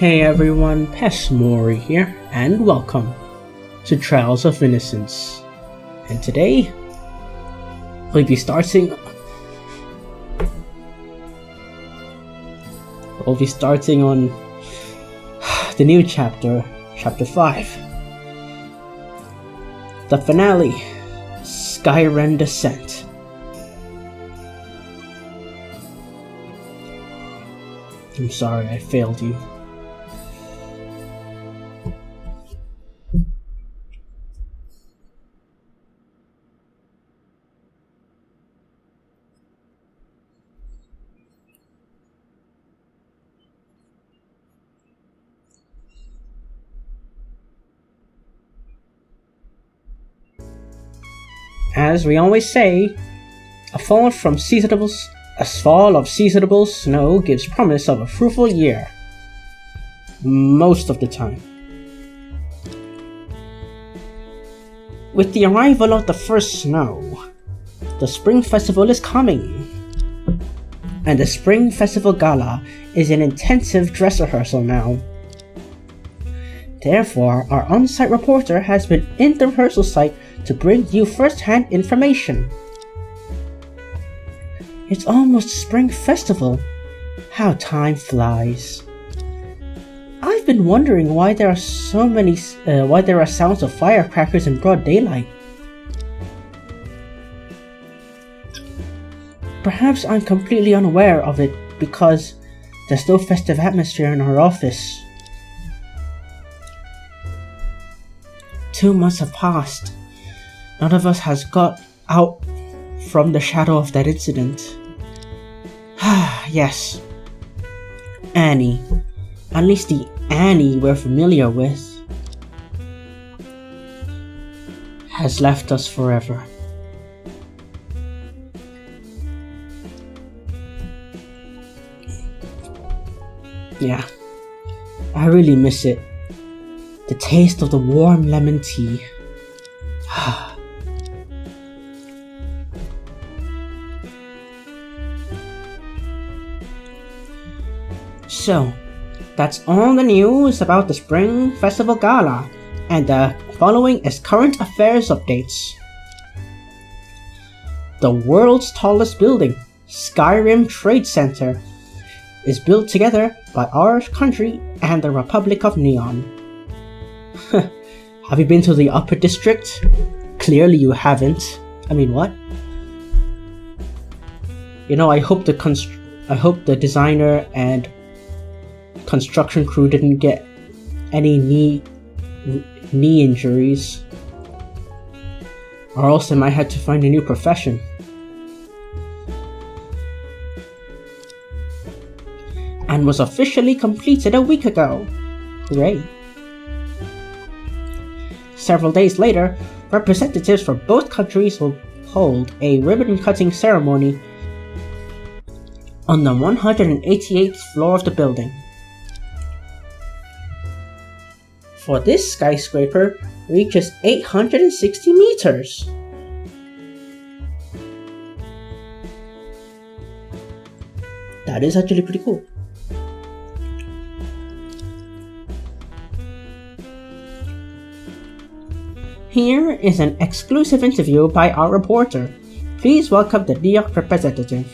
Hey everyone, Pesmori here, and welcome to Trials of Innocence. And today, we'll be starting on the new chapter, Chapter 5. The finale, Skyrim Descent. I'm sorry, I failed you. As we always say, a fall of seasonable snow gives promise of a fruitful year. Most of the time. With the arrival of the first snow, the Spring Festival is coming. And the Spring Festival Gala is an intensive dress rehearsal now. Therefore, our on-site reporter has been in the rehearsal site to bring you first-hand information. It's almost Spring Festival. How time flies. I've been wondering why there are sounds of firecrackers in broad daylight. Perhaps I'm completely unaware of it because there's no festive atmosphere in our office. 2 months have passed. None of us has got out from the shadow of that incident. Yes. Annie. At least the Annie we're familiar with has left us forever. Yeah. I really miss it. The taste of the warm lemon tea. So, that's all the news about the Spring Festival Gala, and the following is current affairs updates. The world's tallest building, Skyrim Trade Center, is built together by our country and the Republic of Neon. Have you been to the Upper District? Clearly you haven't. I mean, what? You know, I hope the designer and construction crew didn't get any knee injuries, or else they might have to find a new profession. And was officially completed a week ago. Hooray. Several days later, representatives from both countries will hold a ribbon-cutting ceremony on the 188th floor of the building. For this skyscraper reaches 860 meters. That is actually pretty cool. Here is an exclusive interview by our reporter. Please welcome the New York representative.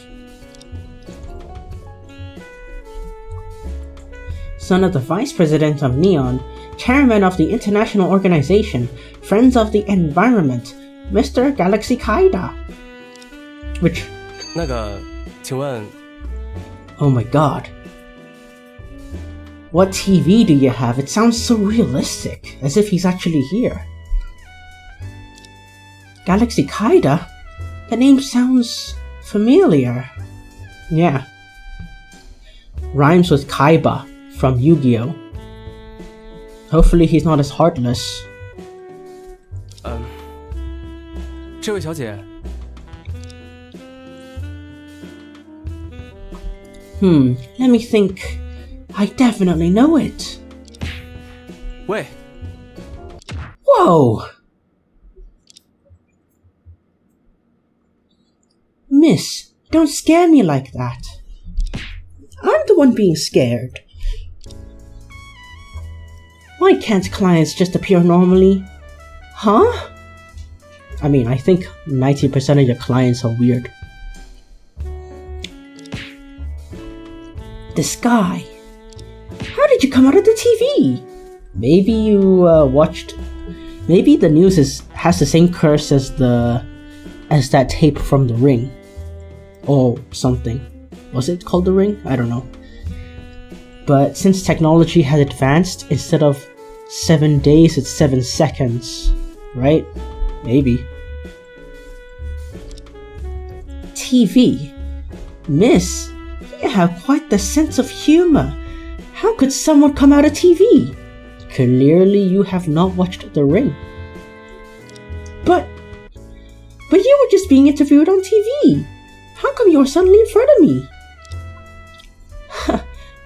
Son of the Vice President of Neon, Chairman of the International Organization, Friends of the Environment, Mr. Galaxy Kaida. Which... 请问... Oh my god. What TV do you have? It sounds so realistic, as if he's actually here. Galaxy Kaida? The name sounds familiar. Yeah. Rhymes with Kaiba from Yu-Gi-Oh! Hopefully he's not as heartless. 这位小姐 Let me think. I definitely know it. 喂 Whoa! Miss, don't scare me like that. I'm the one being scared. Why can't clients just appear normally? Huh? I mean, I think 90% of your clients are weird. This guy. How did you come out of the TV? Maybe you watched. Maybe the news has the same curse as that tape from The Ring, or something. Was it called The Ring? I don't know. But since technology has advanced, instead of 7 days, it's 7 seconds, right? Maybe. TV. Miss, you have quite the sense of humor. How could someone come out of TV? Clearly you have not watched The Ring. But you were just being interviewed on TV. How come you're suddenly in front of me?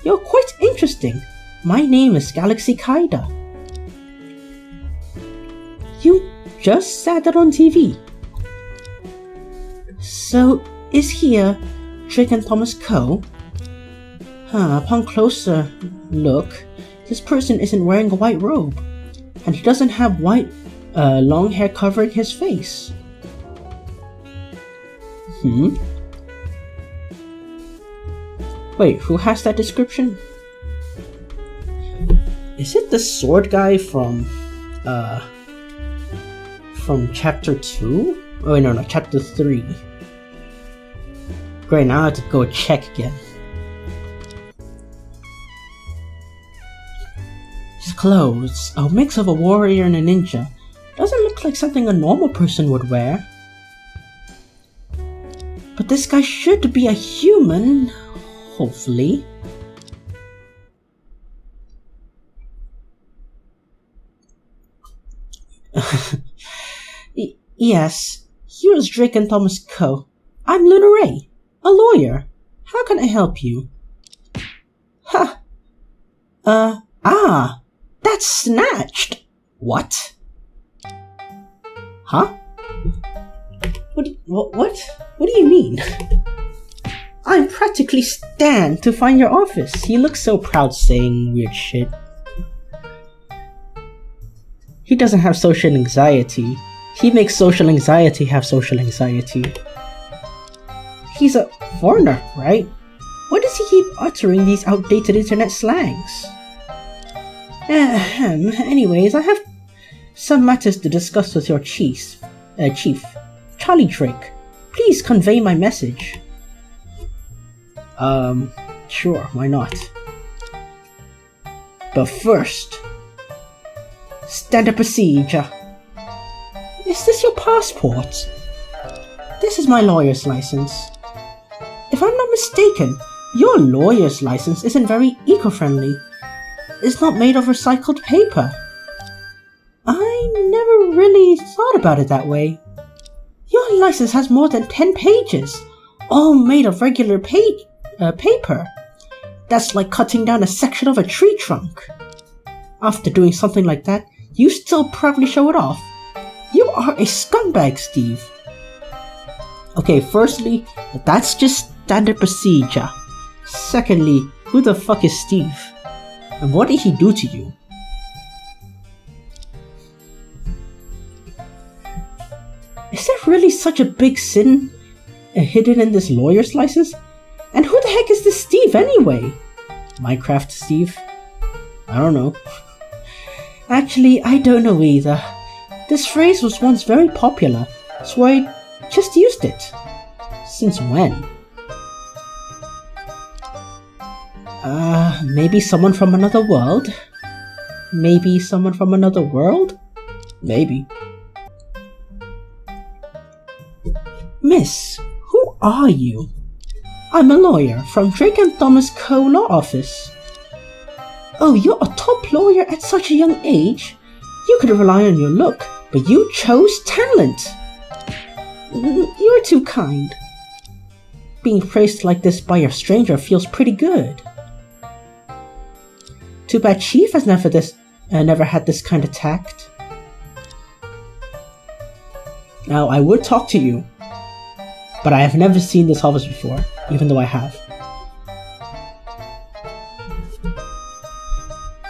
You're quite interesting. My name is Galaxy Kaida. You just sat there on TV. So, is here Drake and Thomas Coe? Upon closer look, this person isn't wearing a white robe, and he doesn't have white, long hair covering his face. Wait, who has that description? Is it the sword guy from chapter 2? Oh wait, no, chapter 3. Great, now I have to go check again. His clothes, a mix of a warrior and a ninja. Doesn't look like something a normal person would wear. But this guy should be a human, hopefully. Yes, here's Drake and Thomas Coe. I'm Luna Ray, a lawyer. How can I help you? That's snatched. What? Huh? What do you mean? I'm practically Stan to find your office. He looks so proud saying weird shit. He doesn't have social anxiety. He makes social anxiety have social anxiety. He's a foreigner, right? Why does he keep uttering these outdated internet slangs? Anyways, I have some matters to discuss with your chief, Charlie Drake. Please convey my message. Sure, why not? But first, standard procedure. Is this your passport? This is my lawyer's license. If I'm not mistaken, your lawyer's license isn't very eco-friendly. It's not made of recycled paper. I never really thought about it that way. Your license has more than 10 pages, all made of regular paper. That's like cutting down a section of a tree trunk. After doing something like that, you still proudly show it off. You are a scumbag, Steve. Okay, firstly, that's just standard procedure. Secondly, who the fuck is Steve? And what did he do to you? Is there really such a big sin hidden in this lawyer's license? And who the heck is this Steve anyway? Minecraft Steve? I don't know. Actually, I don't know either. This phrase was once very popular, so I just used it. Since when? Maybe someone from another world? Maybe someone from another world? Maybe. Miss, who are you? I'm a lawyer from Drake and Thomas Coe Law Office. Oh, you're a top lawyer at such a young age? You could rely on your look, but you chose talent. You're too kind. Being praised like this by a stranger feels pretty good. Too bad Chief has never had this kind of tact. Now, I would talk to you, but I have never seen this office before, even though I have.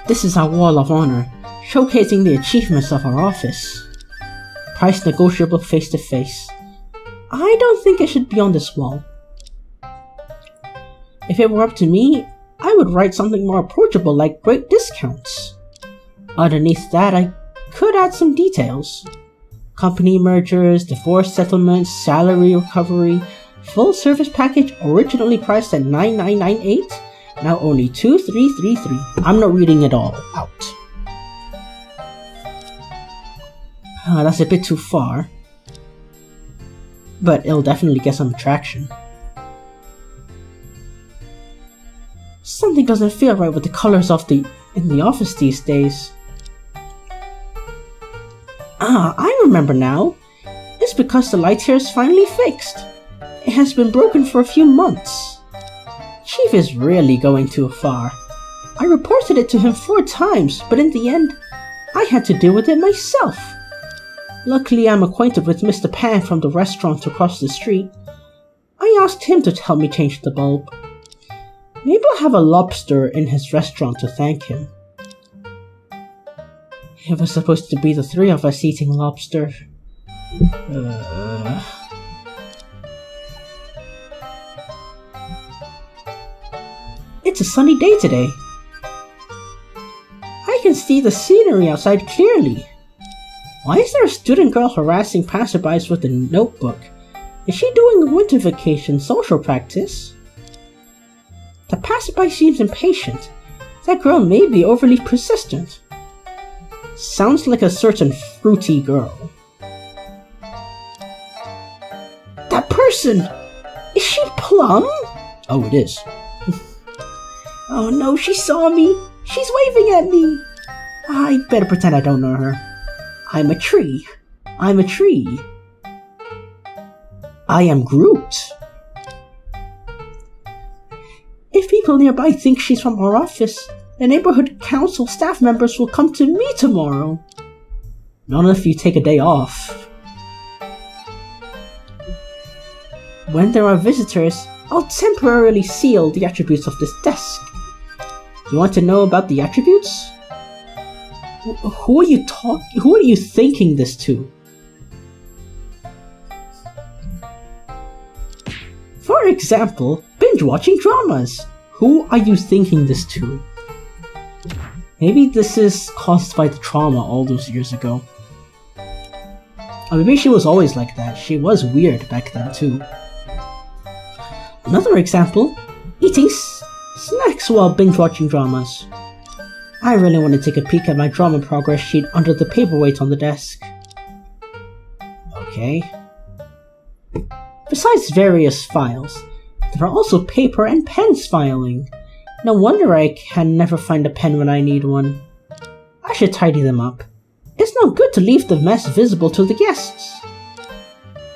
This is our wall of honor. showcasing the achievements of our office. Price negotiable face to face. I don't think it should be on this wall. If it were up to me, I would write something more approachable like great discounts. Underneath that, I could add some details. Company mergers, divorce settlements, salary recovery, full service package originally priced at $9,998, now only $2,333. I'm not reading it all out. That's a bit too far. But it'll definitely get some traction. Something doesn't feel right with the colors in the office these days. I remember now. It's because the light here is finally fixed. It has been broken for a few months. Chief is really going too far. I reported it to him 4 times, but in the end, I had to deal with it myself. Luckily, I'm acquainted with Mr. Pan from the restaurant across the street. I asked him to help me change the bulb. Maybe I'll have a lobster in his restaurant to thank him. It was supposed to be the 3 of us eating lobster. It's a sunny day today. I can see the scenery outside clearly. Why is there a student girl harassing passerbys with a notebook? Is she doing a winter vacation social practice? The passerby seems impatient. That girl may be overly persistent. Sounds like a certain fruity girl. That person! Is she Plum? Oh, it is. Oh no, she saw me! She's waving at me! I better pretend I don't know her. I'm a tree. I'm a tree. I am Groot. If people nearby think she's from our office, the neighborhood council staff members will come to me tomorrow. Not if you take a day off. When there are visitors, I'll temporarily seal the attributes of this desk. You want to know about the attributes? Who are you thinking this to? For example, binge watching dramas. Who are you thinking this to? Maybe this is caused by the trauma all those years ago. Or maybe she was always like that. She was weird back then too. Another example, eating snacks while binge watching dramas. I really want to take a peek at my drama progress sheet under the paperweight on the desk. Okay. Besides various files, there are also paper and pens filing. No wonder I can never find a pen when I need one. I should tidy them up. It's no good to leave the mess visible to the guests.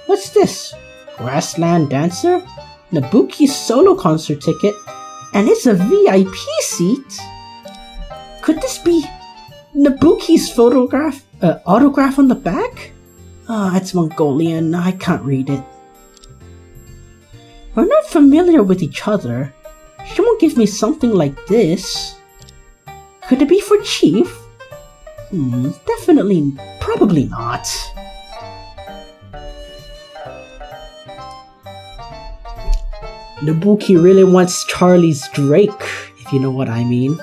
What's this? Grassland Dancer? Nabuki's solo concert ticket? And it's a VIP seat? Could this be Nabuki's autograph on the back? It's Mongolian, I can't read it. We're not familiar with each other. She won't give me something like this. Could it be for Chief? Probably not. Nabuki really wants Charlie's Drake, if you know what I mean.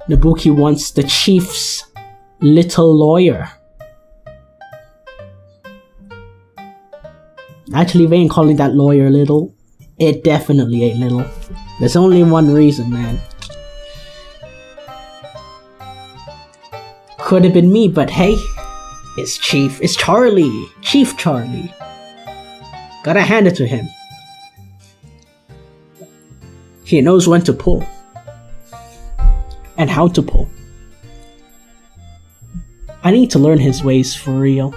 Nabuki wants the Chief's little lawyer. Actually, they ain't calling that lawyer little. It definitely ain't little. There's only one reason, man. Could have been me, but hey, it's Chief. It's Charlie. Chief Charlie. Gotta hand it to him. He knows when to pull. And how to pull. I need to learn his ways for real.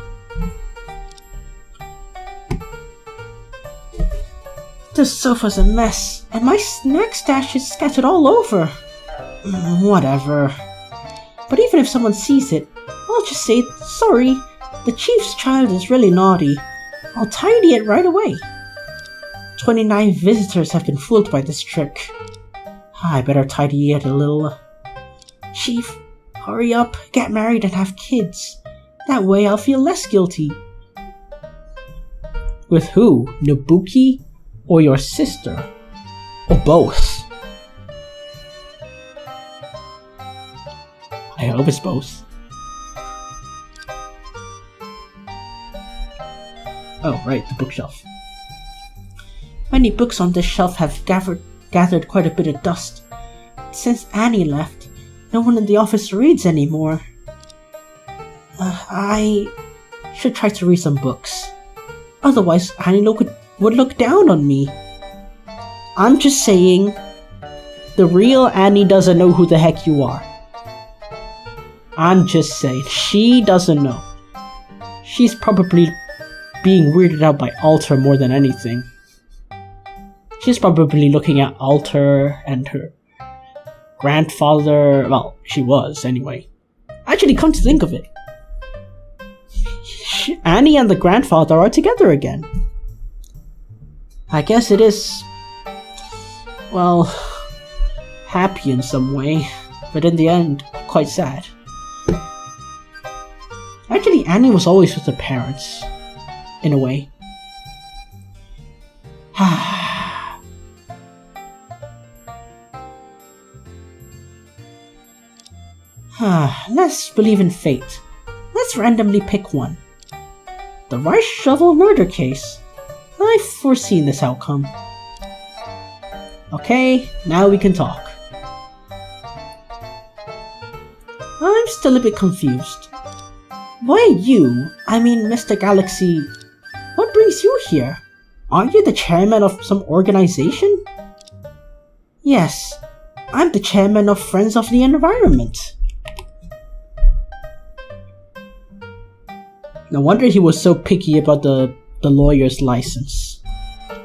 The sofa's a mess, and my snack stash is scattered all over. Whatever. But even if someone sees it, I'll just say, sorry, the chief's child is really naughty. I'll tidy it right away. 29 visitors have been fooled by this trick. I better tidy it a little. Chief, hurry up, get married and have kids. That way I'll feel less guilty. With who? Nobuki? Or your sister? Or both? I hope it's both. Oh, right, the bookshelf. Many books on this shelf have gathered quite a bit of dust. Since Annie left, no one in the office reads anymore. I should try to read some books. Otherwise, Annie would look down on me. I'm just saying, the real Annie doesn't know who the heck you are. I'm just saying, she doesn't know. She's probably being weirded out by Alter more than anything. She's probably looking at Alter and her grandfather. Well, she was anyway. Actually, come to think of it, Annie and the grandfather are together again. I guess it is, well, happy in some way, but in the end, quite sad. Actually, Annie was always with her parents, in a way. Let's believe in fate. Let's randomly pick one. The rice shovel murder case. I've foreseen this outcome. Okay, now we can talk. I'm still a bit confused. Why you, I mean Mr. Galaxy, what brings you here? Aren't you the chairman of some organization? Yes, I'm the chairman of Friends of the Environment. No wonder he was so picky about the lawyer's license.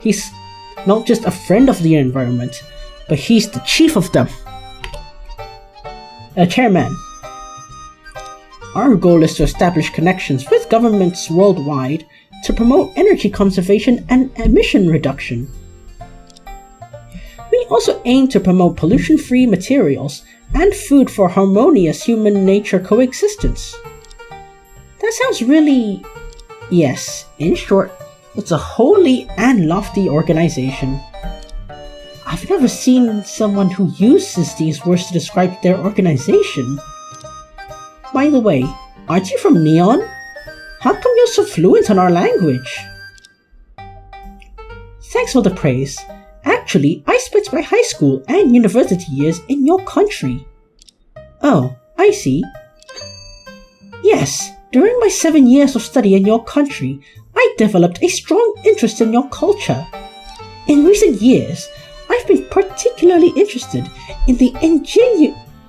He's not just a friend of the environment, but he's the chief of them. Chairman, our goal is to establish connections with governments worldwide to promote energy conservation and emission reduction. We also aim to promote pollution-free materials and food for harmonious human-nature coexistence. That sounds really... Yes, in short, it's a holy and lofty organization. I've never seen someone who uses these words to describe their organization. By the way, aren't you from Neon? How come you're so fluent in our language? Thanks for the praise. Actually, I spent my high school and university years in your country. Oh, I see. Yes. During my 7 years of study in your country, I developed a strong interest in your culture. In recent years, I've been particularly interested in the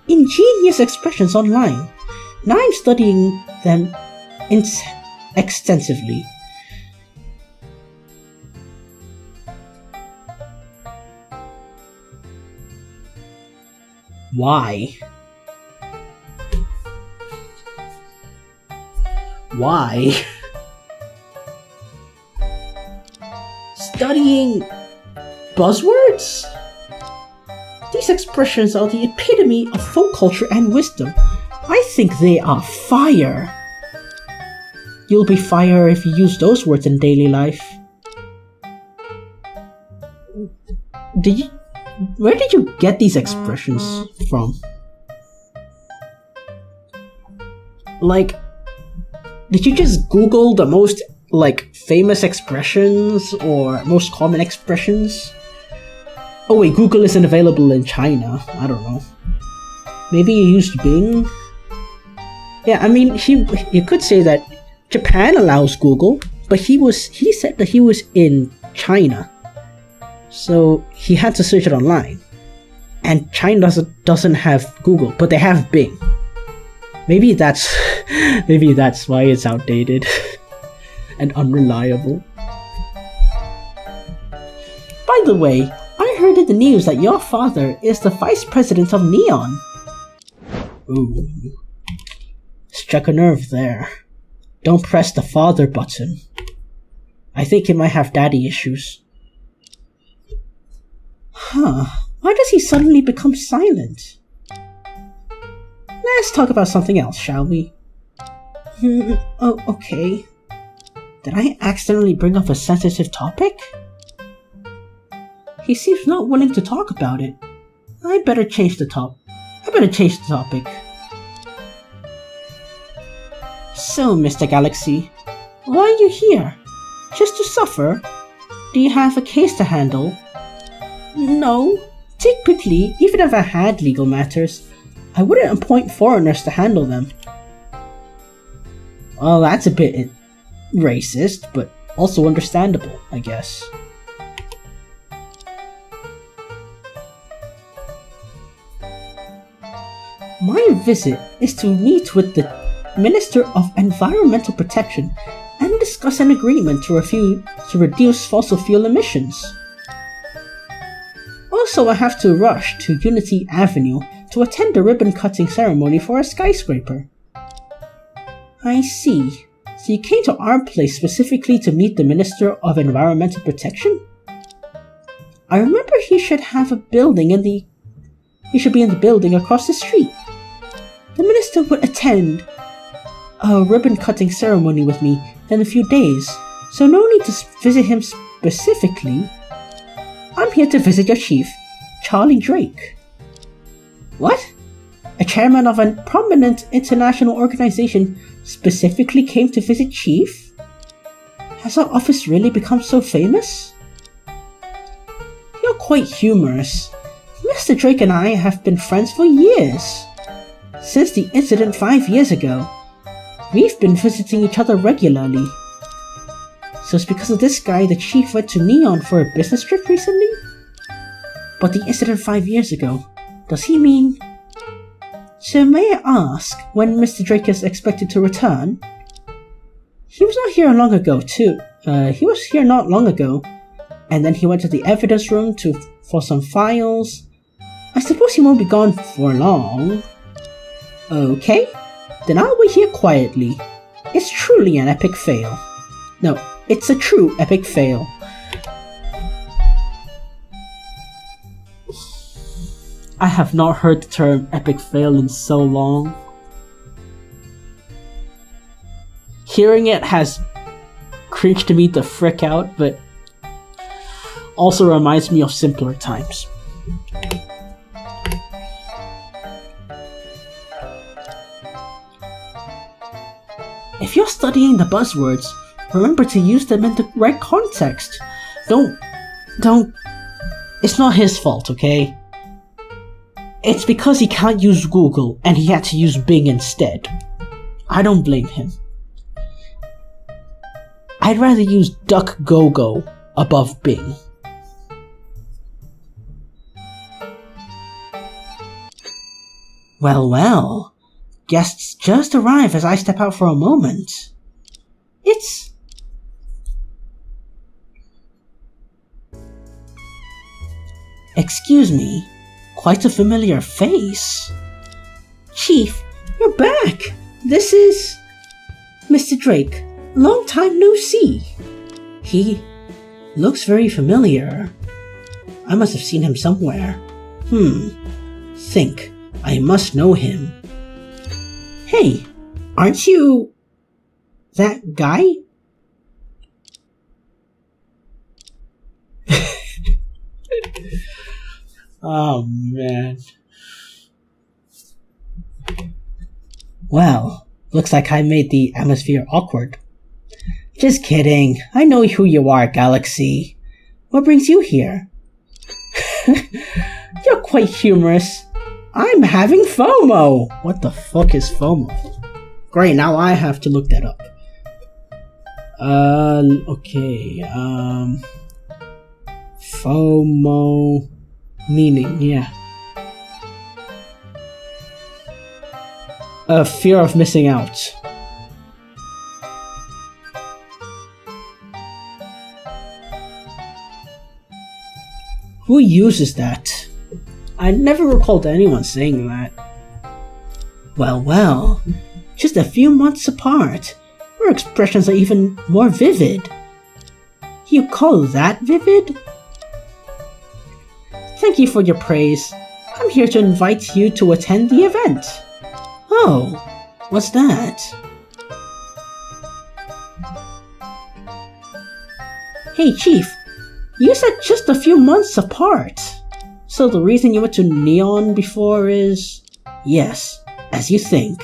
ingenious expressions online. Now I'm studying them extensively. Why? Why? Studying buzzwords? These expressions are the epitome of folk culture and wisdom. I think they are fire. You'll be fire if you use those words in daily life. Where did you get these expressions from? Like, did you just Google the most, famous expressions or most common expressions? Oh wait, Google isn't available in China. I don't know. Maybe you used Bing? Yeah, I mean, you could say that Japan allows Google, but he said that he was in China. So he had to search it online. And China doesn't have Google, but they have Bing. Maybe that's why it's outdated and unreliable. By the way, I heard in the news that your father is the vice president of Neon. Ooh. Struck a nerve there. Don't press the father button. I think he might have daddy issues. Why does he suddenly become silent? Let's talk about something else, shall we? Oh, okay. Did I accidentally bring up a sensitive topic? He seems not willing to talk about it. I better change the topic. So, Mr. Galaxy, why are you here? Just to suffer? Do you have a case to handle? No. Typically, even if I had legal matters, I wouldn't appoint foreigners to handle them. Well, that's a bit racist, but also understandable, I guess. My visit is to meet with the Minister of Environmental Protection and discuss an agreement to reduce fossil fuel emissions. Also, I have to rush to Unity Avenue to attend a ribbon-cutting ceremony for a skyscraper. I see. So you came to our place specifically to meet the Minister of Environmental Protection? I remember he should be in the building across the street. The minister would attend a ribbon-cutting ceremony with me in a few days, so no need to visit him specifically. I'm here to visit your chief, Charlie Drake. What? A chairman of a prominent international organization specifically came to visit Chief? Has our office really become so famous? You're quite humorous. Mr. Drake and I have been friends for years. Since the incident 5 years ago, we've been visiting each other regularly. So it's because of this guy the Chief went to Neon for a business trip recently? But the incident 5 years ago, does he mean... So may I ask when Mr. Drake is expected to return? He was not here long ago too. He was here not long ago, and then he went to the evidence room for some files. I suppose he won't be gone for long. Okay, then I'll wait here quietly. It's truly an epic fail. No, it's a true epic fail. I have not heard the term epic fail in so long. Hearing it has creeped me the frick out, but also reminds me of simpler times. If you're studying the buzzwords, remember to use them in the right context. Don't... It's not his fault, okay? It's because he can't use Google and he had to use Bing instead. I don't blame him. I'd rather use DuckGoGo above Bing. Well, guests just arrive as I step out for a moment. It's... Excuse me, quite a familiar face. Chief, you're back! This is... Mr. Drake. Long time no see. He looks very familiar. I must have seen him somewhere. Think. I must know him. Hey, aren't you... that guy? Oh, man. Well, looks like I made the atmosphere awkward. Just kidding. I know who you are, Galaxy. What brings you here? You're quite humorous. I'm having FOMO! What the fuck is FOMO? Great, now I have to look that up. Okay, FOMO meaning, yeah. Fear of missing out. Who uses that? I never recalled anyone saying that. Well, just a few months apart, our expressions are even more vivid. You call that vivid? Thank you for your praise. I'm here to invite you to attend the event. Oh, what's that? Hey Chief, you said just a few months apart. So the reason you went to Neon before is... Yes, as you think.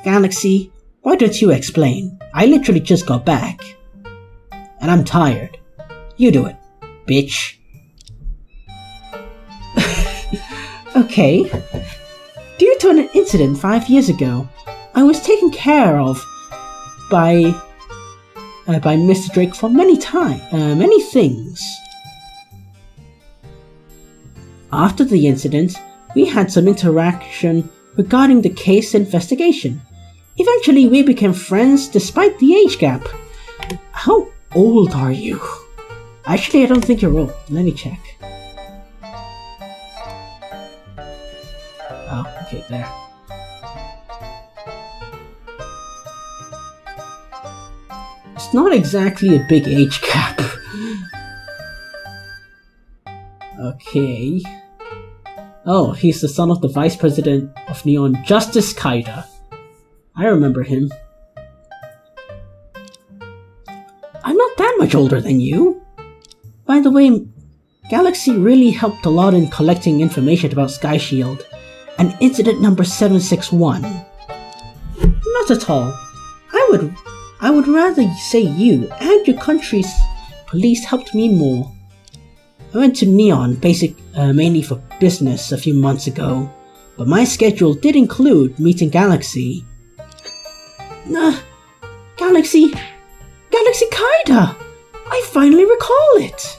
Galaxy, why don't you explain? I literally just got back. And I'm tired. You do it, bitch. Okay. Due to an incident 5 years ago, I was taken care of by Mr. Drake for many things. After the incident, we had some interaction regarding the case investigation. Eventually, we became friends despite the age gap. How old are you? Actually, I don't think you're old. Let me check. Oh, okay, there. It's not exactly a big age gap. Okay. Oh, he's the son of the vice president of Neon, Justice Kaida. I remember him. I'm not that much older than you. By the way, Galaxy really helped a lot in collecting information about Sky Shield and incident number 761. Not at all. I would rather say you and your country's police helped me more. I went to Neon mainly for business a few months ago, but my schedule did include meeting Galaxy. Galaxy Kaida! I finally recall it!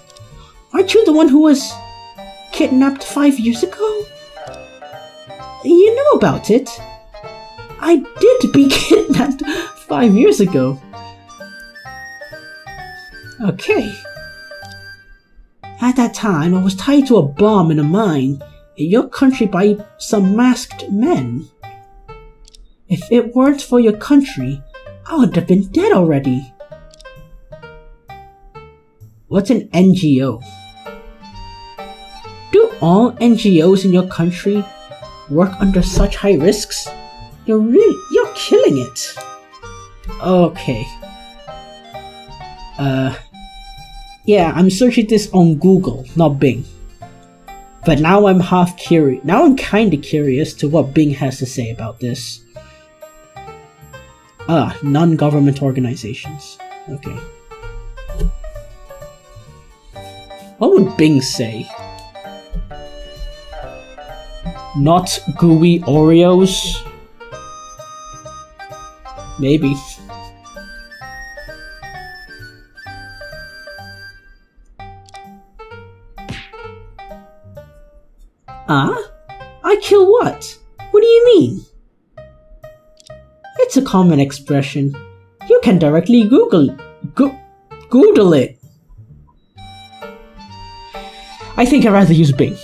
Aren't you the one who was kidnapped 5 years ago? You know about it. I did be kidnapped 5 years ago. Okay. At that time, I was tied to a bomb in a mine in your country by some masked men. If it weren't for your country, I would have been dead already. What's an NGO? Do all NGOs in your country work under such high risks? You're killing it. Okay. Yeah, I'm searching this on Google, not Bing. But now I'm half curious. Now I'm kinda curious to what Bing has to say about this. Non-government organizations. Okay. What would Bing say? Not gooey Oreos? Maybe. I kill what? What do you mean? It's a common expression. You can directly Google it. I think I'd rather use Bing.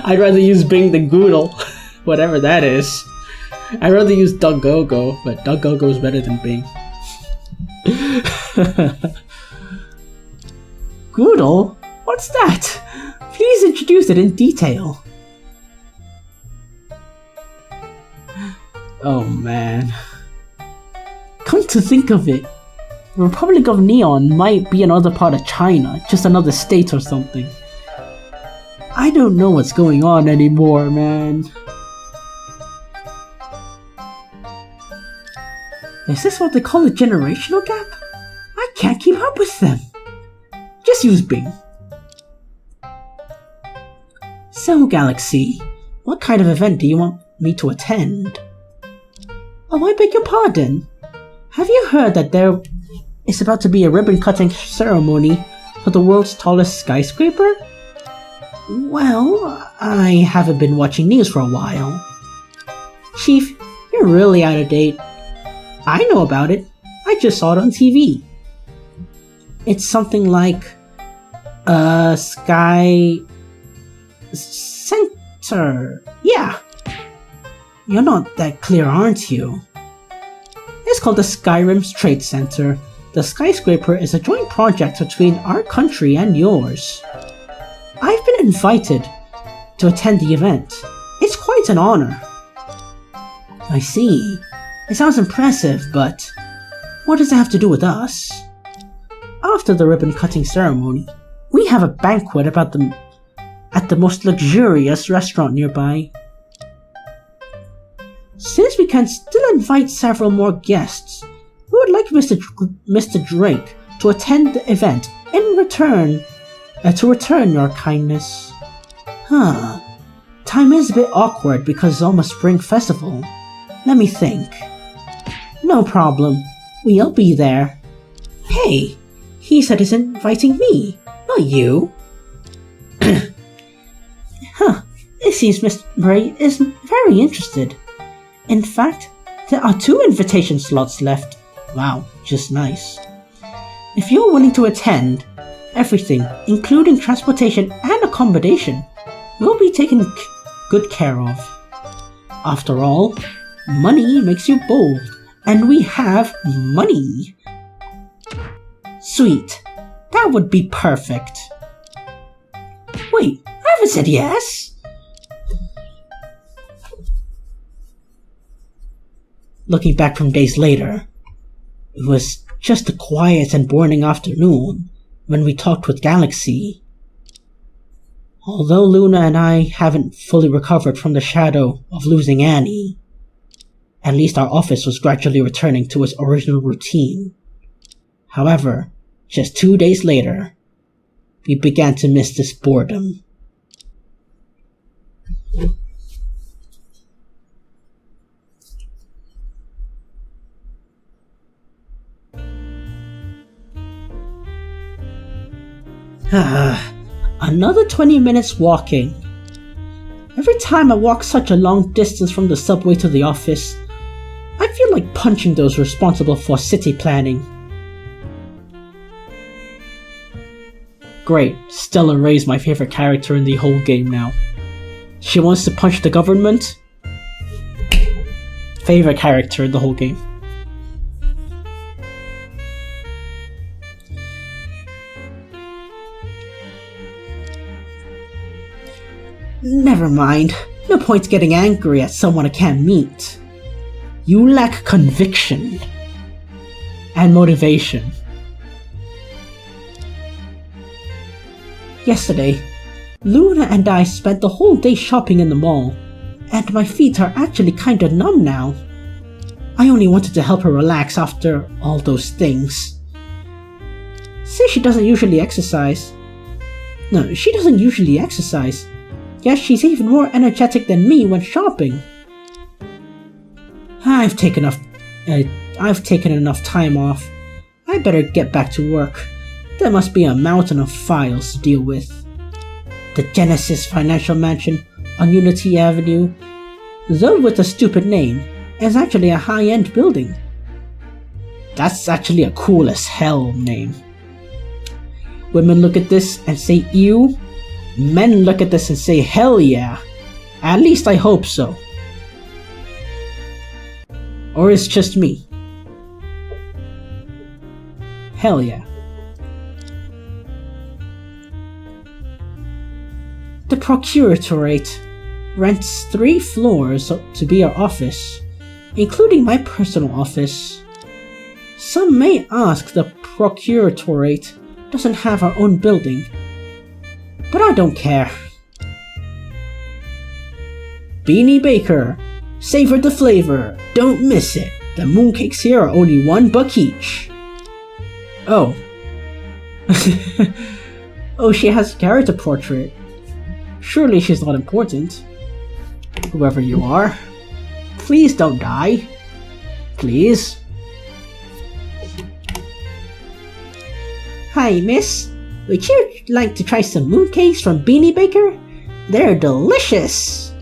I'd rather use Bing than Google, whatever that is. I'd rather use DuckDuckGo, but DuckDuckGo is better than Bing. Google? What's that? Please introduce it in detail. Oh man. Come to think of it, the Republic of Neon might be another part of China, just another state or something. I don't know what's going on anymore, man. Is this what they call a generational gap? I can't keep up with them. Just use Bing. So, Galaxy, what kind of event do you want me to attend? Oh, I beg your pardon. Have you heard that there is about to be a ribbon-cutting ceremony for the world's tallest skyscraper? Well, I haven't been watching news for a while. Chief, you're really out of date. I know about it. I just saw it on TV. It's something like Sky Center. Yeah. You're not that clear, aren't you? It's called the Skyrim's Trade Center. The skyscraper is a joint project between our country and yours. I've been invited to attend the event. It's quite an honor. I see. It sounds impressive, but what does it have to do with us? After the ribbon-cutting ceremony, we have a banquet at the most luxurious restaurant nearby. Since we can still invite several more guests, we would like Mr. Drake to attend the event in return, to return your kindness. Time is a bit awkward because it's almost Spring Festival. Let me think. No problem. We'll be there. Hey, he said he's inviting me, not you. It seems Mr. Murray is very interested. In fact, there are 2 invitation slots left. Wow, just nice. If you're willing to attend, everything, including transportation and accommodation, will be taken good care of. After all, money makes you bold, and we have money. Sweet, that would be perfect. Wait, I haven't said yes. Looking back from days later, it was just a quiet and boring afternoon when we talked with Galaxy. Although Luna and I haven't fully recovered from the shadow of losing Annie, at least our office was gradually returning to its original routine. However, just 2 days later, we began to miss this boredom. Another 20 minutes walking. Every time I walk such a long distance from the subway to the office, I feel like punching those responsible for city planning. Great, Stella Ray's my favorite character in the whole game now. She wants to punch the government. Favorite character in the whole game. Never mind. No point getting angry at someone I can't meet. You lack conviction and motivation. Yesterday, Luna and I spent the whole day shopping in the mall, and my feet are actually kinda numb now. I only wanted to help her relax after all those things. Since she doesn't usually exercise, yet she's even more energetic than me when shopping. I've taken enough time off. I better get back to work. There must be a mountain of files to deal with. The Genesis Financial Mansion on Unity Avenue, though with a stupid name, is actually a high-end building. That's actually a cool as hell name. Women look at this and say ew. Men look at this and say hell yeah. At least I hope so. Or it's just me. Hell yeah. The Procuratorate rents 3 floors to be our office, including my personal office. Some may ask the Procuratorate doesn't have our own building, but I don't care. Beanie Baker, savor the flavor, don't miss it. The mooncakes here are only $1 each. Oh. Oh, she has a character portrait. Surely she's not important. Whoever you are, please don't die. Please. Hi, miss. Would you like to try some mooncakes from Beanie Baker? They're delicious.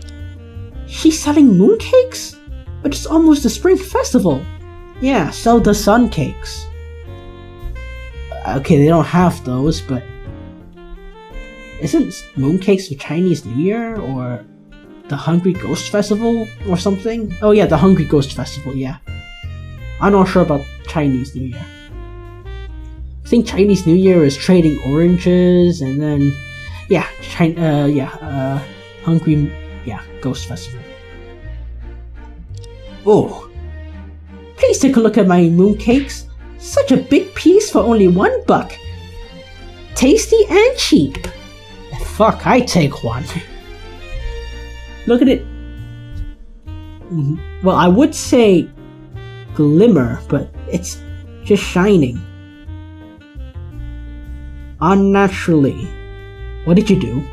She's selling mooncakes? But it's almost the Spring Festival. Yeah, sell the sun cakes. Okay, they don't have those, but isn't mooncakes the Chinese New Year or the Hungry Ghost Festival or something? Oh yeah, the Hungry Ghost Festival, yeah. I'm not sure about Chinese New Year. I think Chinese New Year is trading oranges, and then Hungry, Ghost Festival. Oh, please take a look at my mooncakes. Such a big piece for only $1. Tasty and cheap. Fuck, I take one. Look at it. Well, I would say glimmer, but it's just shining. Unnaturally. What did you do?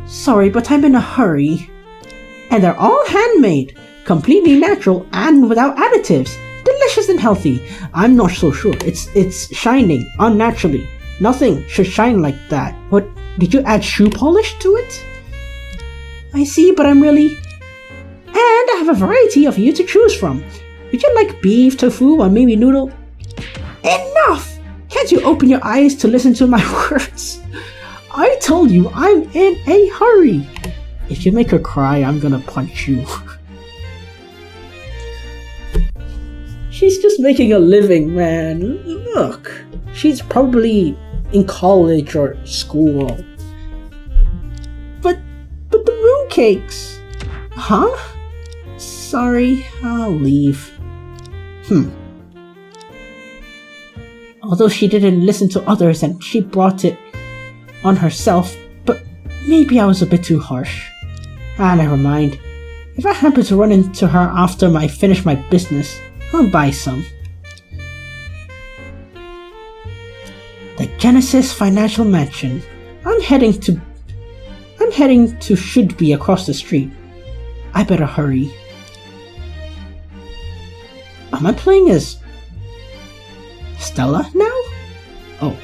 Sorry, but I'm in a hurry. And they're all handmade, completely natural and without additives. Delicious and healthy. I'm not so sure. It's shining unnaturally. Nothing should shine like that. What, did you add shoe polish to it? I see, but I'm really... And I have a variety of you to choose from. Would you like beef, tofu, or maybe noodle? Enough! Can't you open your eyes to listen to my words? I told you I'm in a hurry. If you make her cry, I'm gonna punch you. She's just making a living, man. Look. She's probably in college or school. But the mooncakes. Huh? Sorry, I'll leave. Although she didn't listen to others and she brought it on herself, but maybe I was a bit too harsh. Never mind. If I happen to run into her after I finish my business, I'll buy some. The Genesis Financial Mansion. I'm heading to should be across the street. I better hurry. Am I playing as Stella now? Oh.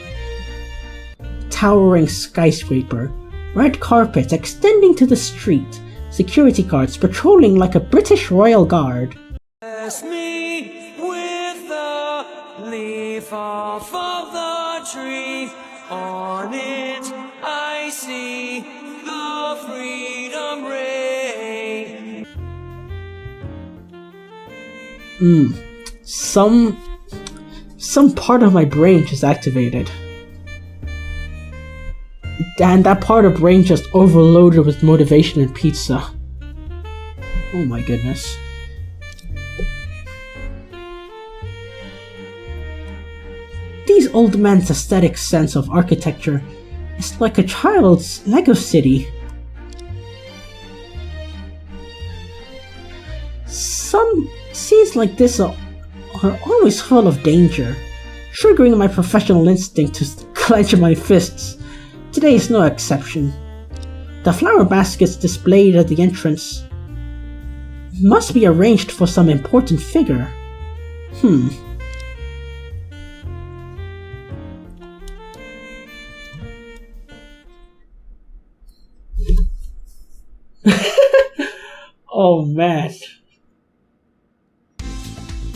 Towering skyscraper. Red carpet extending to the street. Security guards patrolling like a British royal guard. Bless me with the leaf off of the tree. On it I see the freedom ray. Some part of my brain just activated. And that part of brain just overloaded with motivation and pizza. Oh my goodness. These old men's aesthetic sense of architecture is like a child's Lego city. Some scenes like this are always full of danger, triggering my professional instinct to clench my fists. Today is no exception. The flower baskets displayed at the entrance must be arranged for some important figure. Oh man.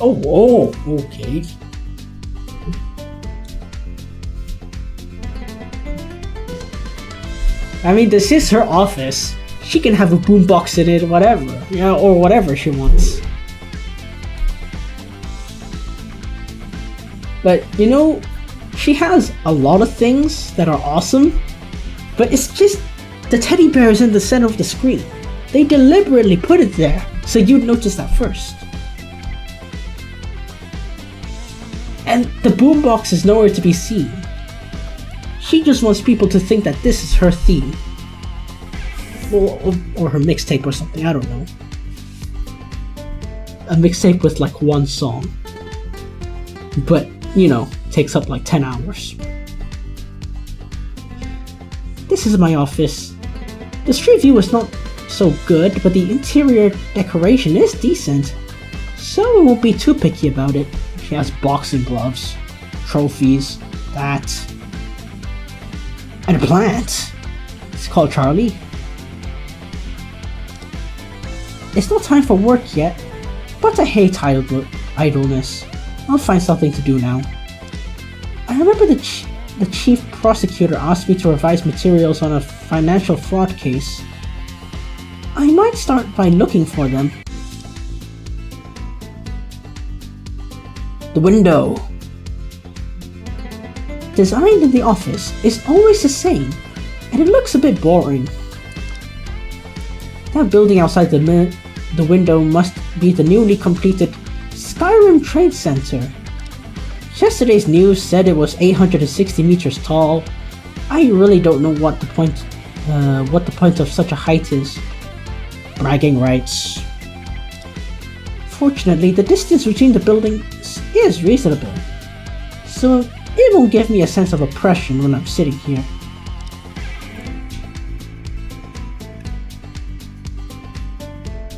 Oh, okay. I mean, this is her office. She can have a boombox in it, whatever. Or whatever she wants. But, she has a lot of things that are awesome, but it's just the teddy bear is in the center of the screen. They deliberately put it there, so you'd notice that first. And the boombox is nowhere to be seen. She just wants people to think that this is her theme. Or her mixtape or something, I don't know. A mixtape with like one song. But, takes up like 10 hours. This is my office. The street view is not so good, but the interior decoration is decent. So I won't be too picky about it. She has boxing gloves, trophies, that, and a plant. It's called Charlie. It's not time for work yet, but I hate idleness. I'll find something to do now. I remember the chief prosecutor asked me to revise materials on a financial fraud case. I might start by looking for them. The window. design in the office is always the same, and it looks a bit boring. That building outside the window must be the newly completed Skyrim Trade Center. Yesterday's news said it was 860 meters tall. I really don't know what the point of such a height is. Bragging rights. Fortunately, the distance between the buildings is reasonable, so it won't give me a sense of oppression when I'm sitting here.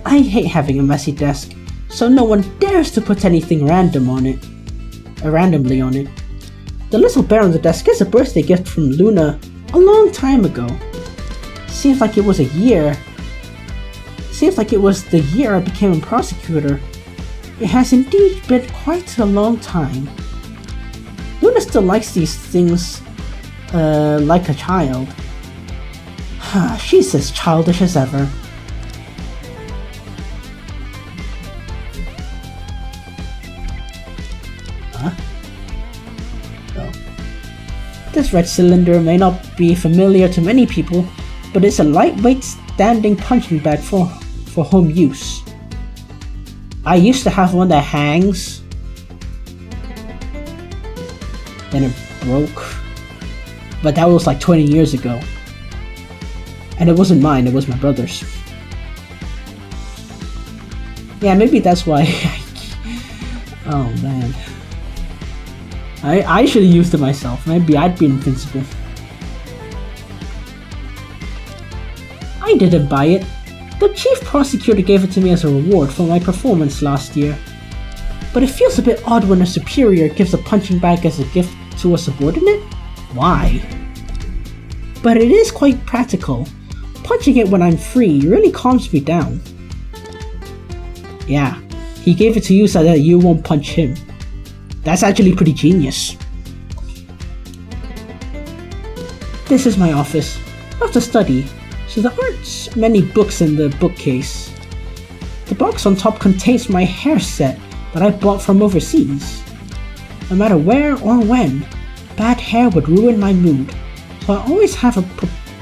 I hate having a messy desk, so no one dares to put anything randomly on it. The little bear on the desk is a birthday gift from Luna a long time ago. Seems like it was the year I became a prosecutor. It has indeed been quite a long time. Luna still likes these things like a child. She's as childish as ever. This red cylinder may not be familiar to many people, but it's a lightweight standing punching bag for home use. I used to have one that hangs, then it broke, but that was like 20 years ago. And it wasn't mine, it was my brother's. Yeah, maybe that's why. Oh man. I should have used it myself. Maybe I'd be invincible. I didn't buy it. The chief prosecutor gave it to me as a reward for my performance last year. But it feels a bit odd when a superior gives a punching bag as a gift to a subordinate? Why? But it is quite practical. Punching it when I'm free really calms me down. Yeah, he gave it to you so that you won't punch him. That's actually pretty genius. This is my office, not a study, so there aren't many books in the bookcase. The box on top contains my hair set that I bought from overseas. No matter where or when, bad hair would ruin my mood, so I always have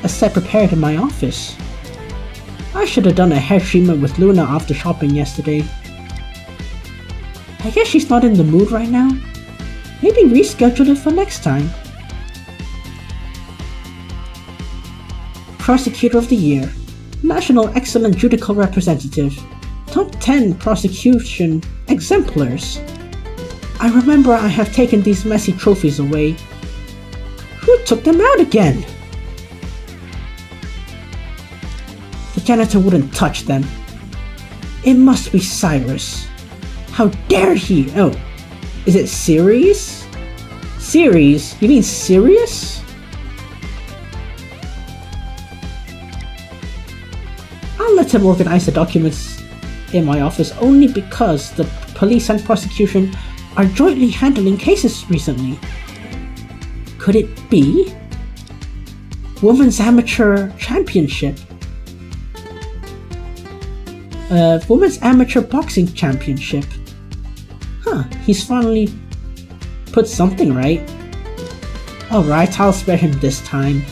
a set prepared in my office. I should have done a hair treatment with Luna after shopping yesterday. I guess she's not in the mood right now. Maybe reschedule it for next time. Prosecutor of the Year, National Excellent Judicial Representative, Top 10 Prosecution Exemplars. I remember I have taken these messy trophies away. Who took them out again? The janitor wouldn't touch them. It must be Cyrus. How dare he? Oh, is it Series? Series? You mean serious? I'll let him organize the documents in my office only because the police and prosecution are jointly handling cases recently. Could it be? Women's Amateur Championship. Women's Amateur Boxing Championship. He's finally put something right. Alright, I'll spare him this time.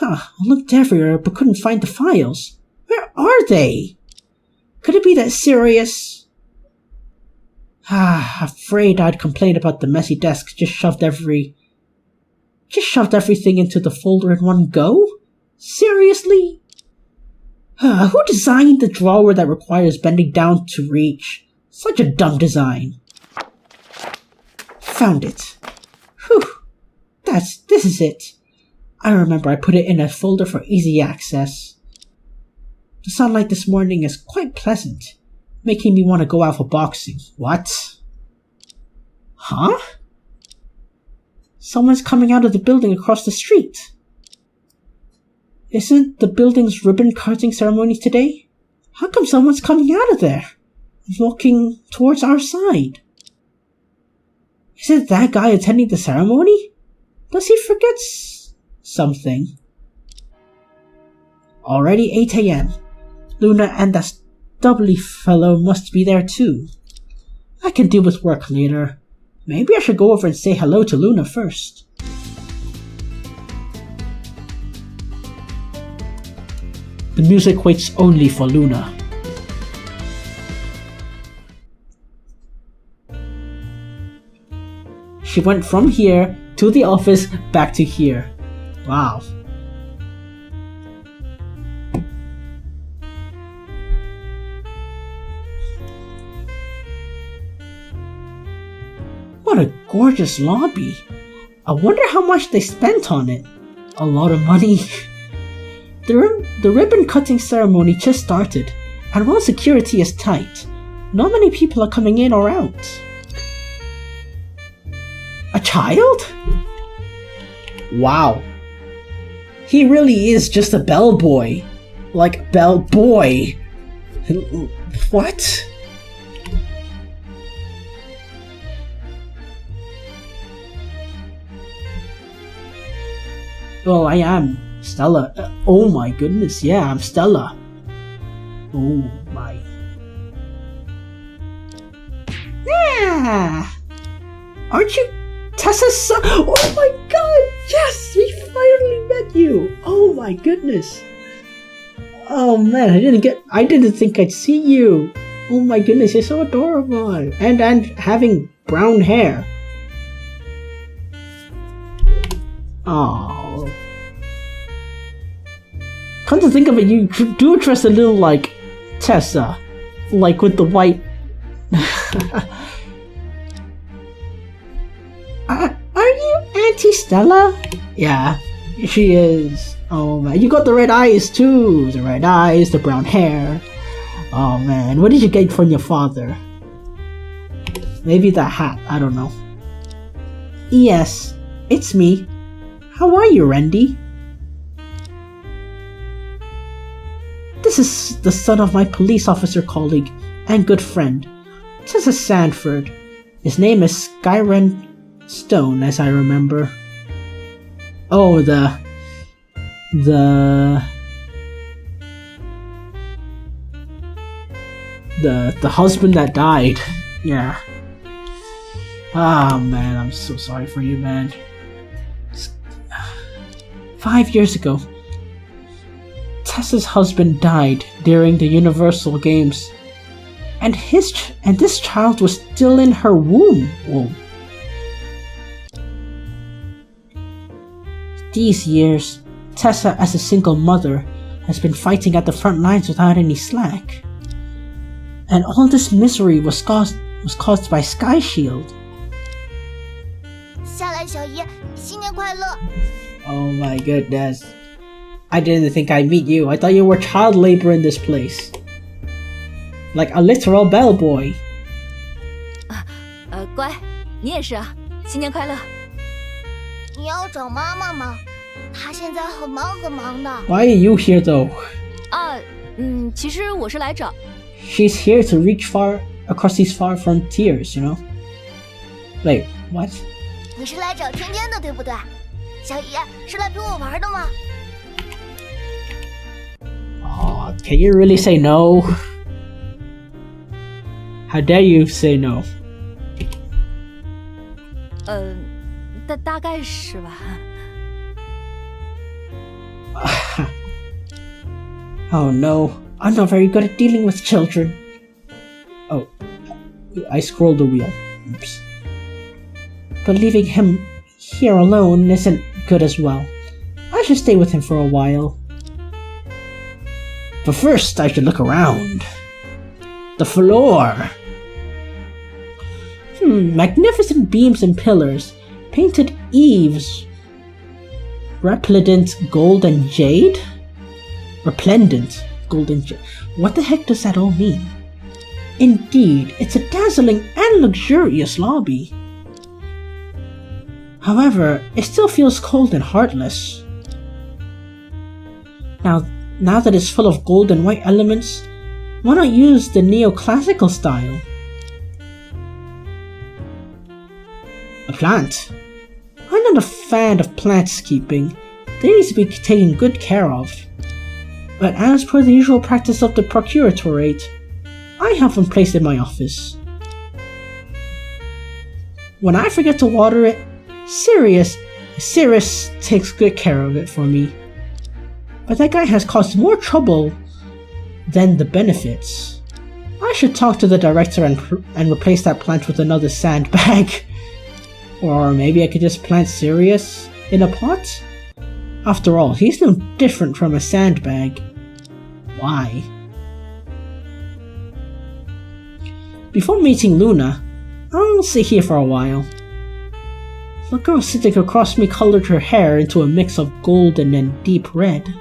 I looked everywhere but couldn't find the files. Where are they? Could it be that Sirius? Afraid I'd complain about the messy desk, just shoved everything into the folder in one go? Seriously? Who designed the drawer that requires bending down to reach? Such a dumb design. Found it. Whew. This is it. I remember I put it in a folder for easy access. The sunlight this morning is quite pleasant, making me want to go out for boxing. What? Huh? Someone's coming out of the building across the street. Isn't the building's ribbon cutting ceremony today? How come someone's coming out of there and walking towards our side? Is it that guy attending the ceremony? Does he forget something? Already 8 a.m. Luna and that stubbly fellow must be there too. I can deal with work later. Maybe I should go over and say hello to Luna first. The music waits only for Luna. She went from here to the office back to here. Wow. What a gorgeous lobby. I wonder how much they spent on it. A lot of money. The ribbon cutting ceremony just started, and while security is tight, not many people are coming in or out. A child? Wow. He really is just a bellboy. Like, bellboy. What? Oh, I am Stella. Oh my goodness, yeah, I'm Stella. Oh my. Yeah! Aren't you Tessa's son? Oh my god! Yes! We finally met you! Oh my goodness! Oh man, I didn't think I'd see you! Oh my goodness, you're so adorable! And having brown hair. Oh. Come to think of it, you do dress a little like Tessa. Like with the white... Are you Auntie Stella? Yeah, she is. Oh man, you got the red eyes too. The red eyes, the brown hair. Oh man, what did you get from your father? Maybe the hat, I don't know. Yes, it's me. How are you, Randy? This is the son of my police officer colleague and good friend, Tessa Sanford. His name is Skyren Stone, as I remember. Oh, the husband that died. Yeah. Ah, man, I'm so sorry for you, man. 5 years ago, Tessa's husband died during the Universal Games, and this child was still in her womb. Whoa. These years, Tessa, as a single mother, has been fighting at the front lines without any slack. And all this misery was caused by Sky Shield. Oh my goodness. I didn't think I'd meet you. I thought you were child labor in this place. Like a literal bellboy. 乖，你也是啊，新年快乐。你要找妈妈吗？她现在很忙的。Why are you here though? 其实我是来找。She's here to reach far across these far frontiers, you know? Wait, what? 你是来找天天的，对不对？小姨是来陪我玩的吗？ Oh, can you really say no? How dare you say no? 大概是吧。Oh no, I'm not very good at dealing with children. Oh, I scrolled the wheel. Oops. But leaving him here alone isn't good as well. I should stay with him for a while. But first, I should look around. The floor. Magnificent beams and pillars, painted eaves, resplendent gold and jade? Resplendent gold and jade. What the heck does that all mean? Indeed, it's a dazzling and luxurious lobby. However, it still feels cold and heartless. Now that it's full of gold and white elements, why not use the neoclassical style? A plant. I'm not a fan of plants keeping. They need to be taken good care of. But as per the usual practice of the Procuratorate, I have one placed in my office. When I forget to water it, Sirius takes good care of it for me. But that guy has caused more trouble than the benefits. I should talk to the director and replace that plant with another sandbag. Or maybe I could just plant Sirius in a pot? After all, he's no different from a sandbag. Why? Before meeting Luna, I'll sit here for a while. The girl sitting across me colored her hair into a mix of golden and deep red.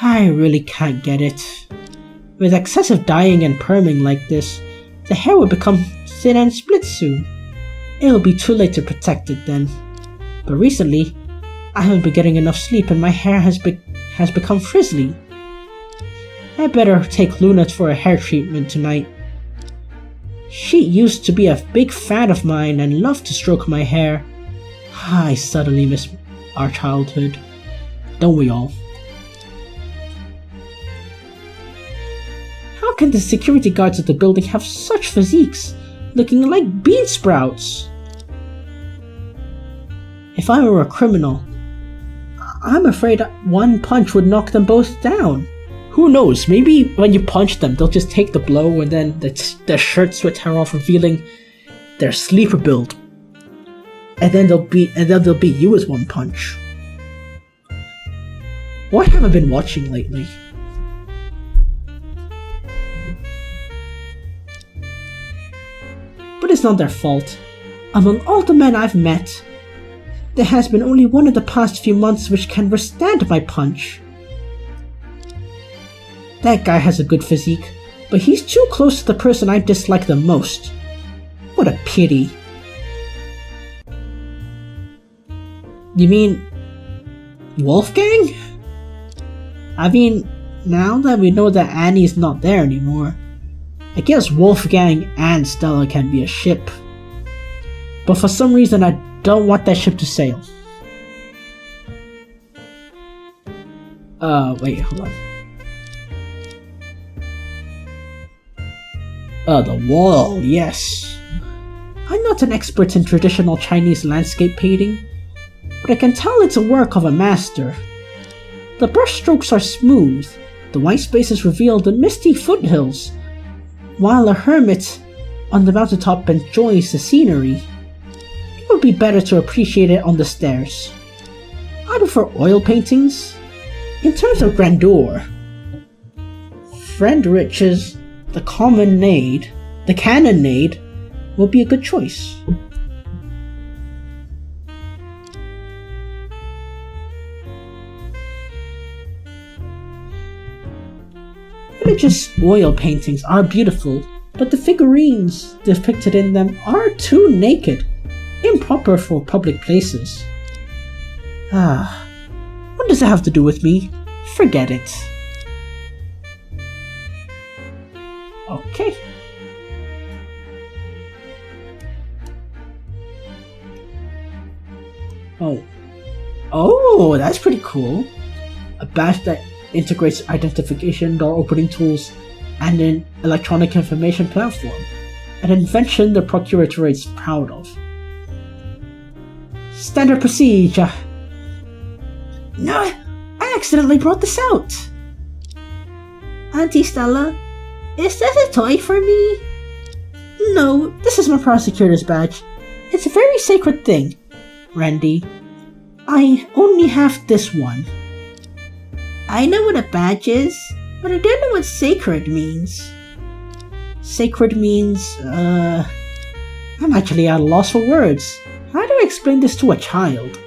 I really can't get it. With excessive dyeing and perming like this, the hair will become thin and split soon. It'll be too late to protect it then. But recently, I haven't been getting enough sleep and my hair has become frizzly. I better take Luna for a hair treatment tonight. She used to be a big fan of mine and loved to stroke my hair. I suddenly miss our childhood. Don't we all? How can the security guards at the building have such physiques, looking like bean sprouts? If I were a criminal, I'm afraid one punch would knock them both down. Who knows, maybe when you punch them, they'll just take the blow and then their shirts would tear off, revealing their sleeper build. And then they'll beat you with one punch. What have I been watching lately? But it's not their fault. Among all the men I've met, there has been only one in the past few months which can withstand my punch. That guy has a good physique, but he's too close to the person I dislike the most. What a pity. You mean Wolfgang? I mean, now that we know that Annie's not there anymore, I guess Wolfgang and Stella can be a ship. But for some reason I don't want that ship to sail. Wait, hold on. The wall, yes. I'm not an expert in traditional Chinese landscape painting, but I can tell it's a work of a master. The brushstrokes are smooth, the white spaces reveal the misty foothills, while a hermit on the mountaintop enjoys the scenery. It would be better to appreciate it on the stairs. I prefer oil paintings. In terms of grandeur, Friend Rich's The Cannonade will be a good choice. Religious oil paintings are beautiful, but the figurines depicted in them are too naked, improper for public places. What does it have to do with me? Forget it. Okay. Oh, that's pretty cool. A badge that integrates identification, door opening tools, and an electronic information platform. An invention the Procuratorate is proud of. Standard procedure. No, I accidentally brought this out. Auntie Stella, is this a toy for me? No, this is my prosecutor's badge. It's a very sacred thing. Randy, I only have this one. I know what a badge is, but I don't know what sacred means. Sacred means, I'm actually at a loss for words. How do I explain this to a child?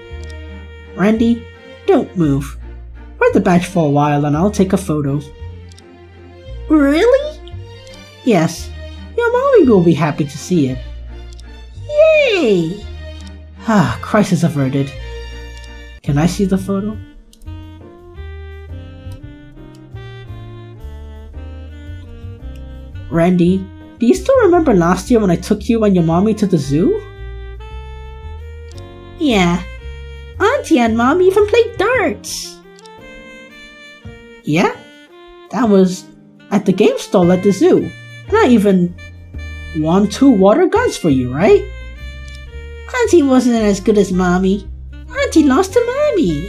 Randy, don't move. Wear the badge for a while and I'll take a photo. Really? Yes. Your mommy will be happy to see it. Yay! Crisis averted. Can I see the photo? Randy, do you still remember last year when I took you and your mommy to the zoo? Yeah. Auntie and Mommy even played darts. Yeah? That was at the game stall at the zoo. And I even won 2 water guns for you, right? Auntie wasn't as good as Mommy. Auntie lost to Mommy.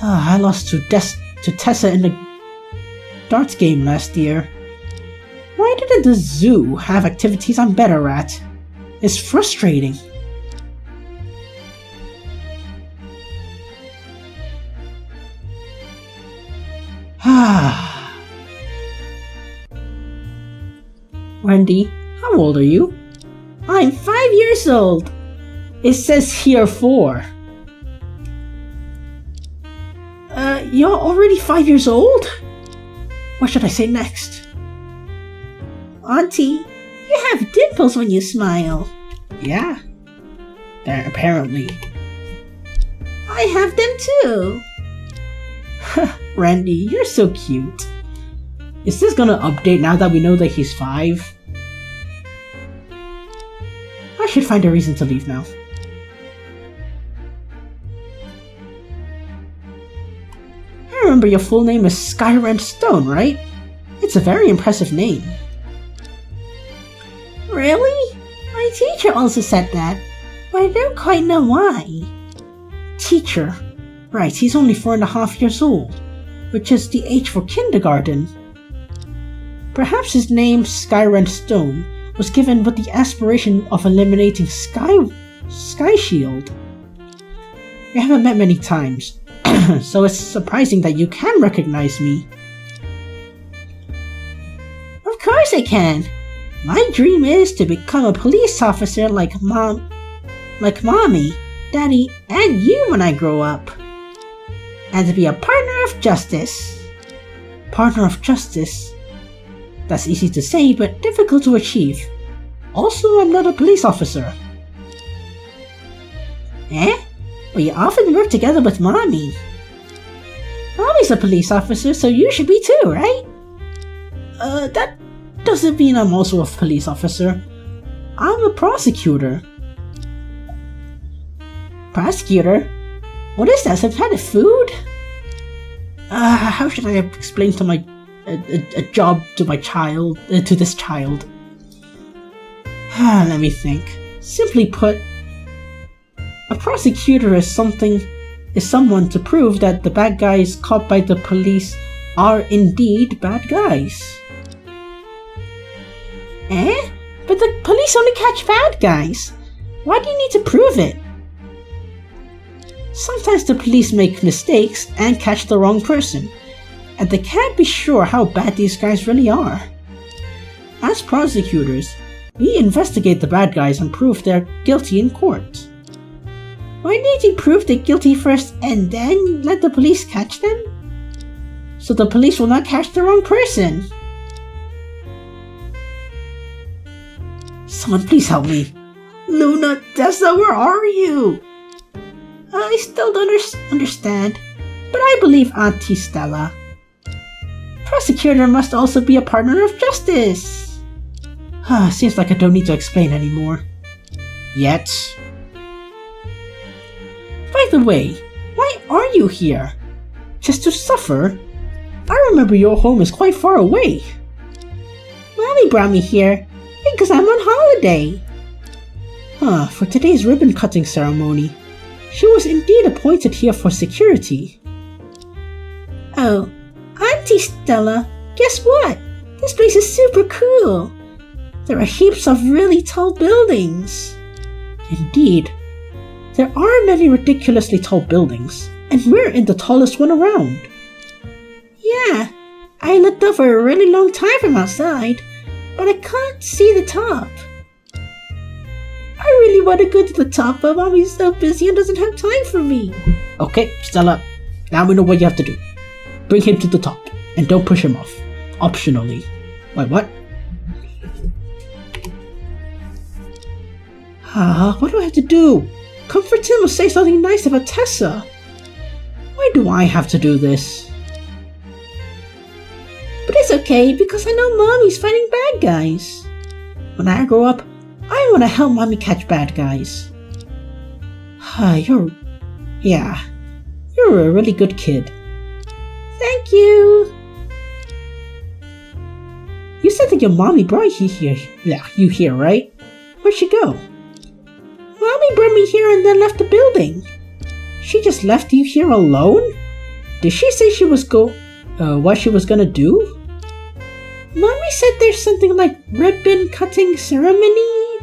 I lost to Tessa in the darts game last year. Why didn't the zoo have activities I'm better at? It's frustrating. Wendy, how old are you? I'm 5 years old. It says here 4. You're already 5 years old? What should I say next? Auntie, you have dimples when you smile. Yeah, apparently. I have them too. Randy, you're so cute. Is this gonna update now that we know that he's 5? I should find a reason to leave now. I remember your full name is Skyrend Stone, right? It's a very impressive name. Really? My teacher also said that, but I don't quite know why. Teacher? Right, he's only 4.5 years old, which is the age for kindergarten. Perhaps his name, Skyrend Stone, was given with the aspiration of eliminating Sky Shield. We haven't met many times, so it's surprising that you can recognize me. Of course I can! My dream is to become a police officer like Mommy, Daddy, and you when I grow up. And to be a partner of justice. Partner of justice? That's easy to say, but difficult to achieve. Also, I'm not a police officer. But you often work together with Mommy. Mommy's a police officer, so you should be too, right? That doesn't mean I'm also a police officer. I'm a prosecutor. Prosecutor? What is that, some kind of food? How should I explain to my a job to my child, to this child? Let me think. Simply put, a prosecutor is someone to prove that the bad guys caught by the police are indeed bad guys. But the police only catch bad guys. Why do you need to prove it? Sometimes the police make mistakes and catch the wrong person, and they can't be sure how bad these guys really are. As prosecutors, we investigate the bad guys and prove they're guilty in court. Why need you prove they're guilty first and then let the police catch them? So the police will not catch the wrong person. Someone please help me. Luna, Tessa, where are you? I still don't understand, but I believe Auntie Stella. Prosecutor must also be a partner of justice. Seems like I don't need to explain anymore. Yet. By the way, why are you here? Just to suffer? I remember your home is quite far away. Mommy brought me here because I'm on holiday. For today's ribbon cutting ceremony. She was indeed appointed here for security. Oh, Auntie Stella, guess what? This place is super cool. There are heaps of really tall buildings. Indeed. There are many ridiculously tall buildings, and we're in the tallest one around. Yeah, I looked up for a really long time from outside, but I can't see the top. I really want to go to the top, but Mommy's so busy and doesn't have time for me. Okay, Stella, now we know what you have to do. Bring him to the top, and don't push him off. Optionally. Wait, what? What do I have to do? Comfort him or say something nice about Tessa. Why do I have to do this? But it's okay, because I know Mommy's fighting bad guys. When I grow up, I want to help Mommy catch bad guys. You're a really good kid. Thank you. You said that your Mommy brought you here. Yeah, you here, right? Where'd she go? Mommy Mommy brought me here and then left the building. She just left you here alone? Did she say what she was gonna do? Mommy said there's something like ribbon cutting ceremony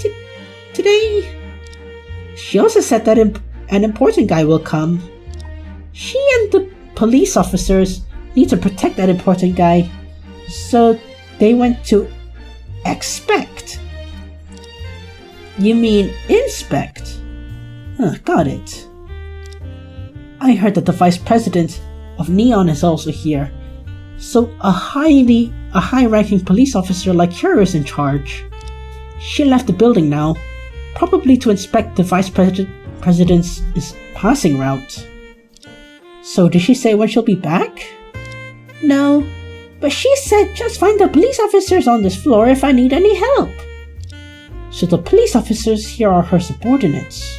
today. She also said that an important guy will come. She and the police officers need to protect that important guy, so they went to expect. You mean inspect? Got it. I heard that the vice president of Neon is also here, so a high-ranking police officer like her is in charge. She left the building now, probably to inspect the vice president's passing route. So did she say when she'll be back? No, but she said just find the police officers on this floor if I need any help. So the police officers here are her subordinates.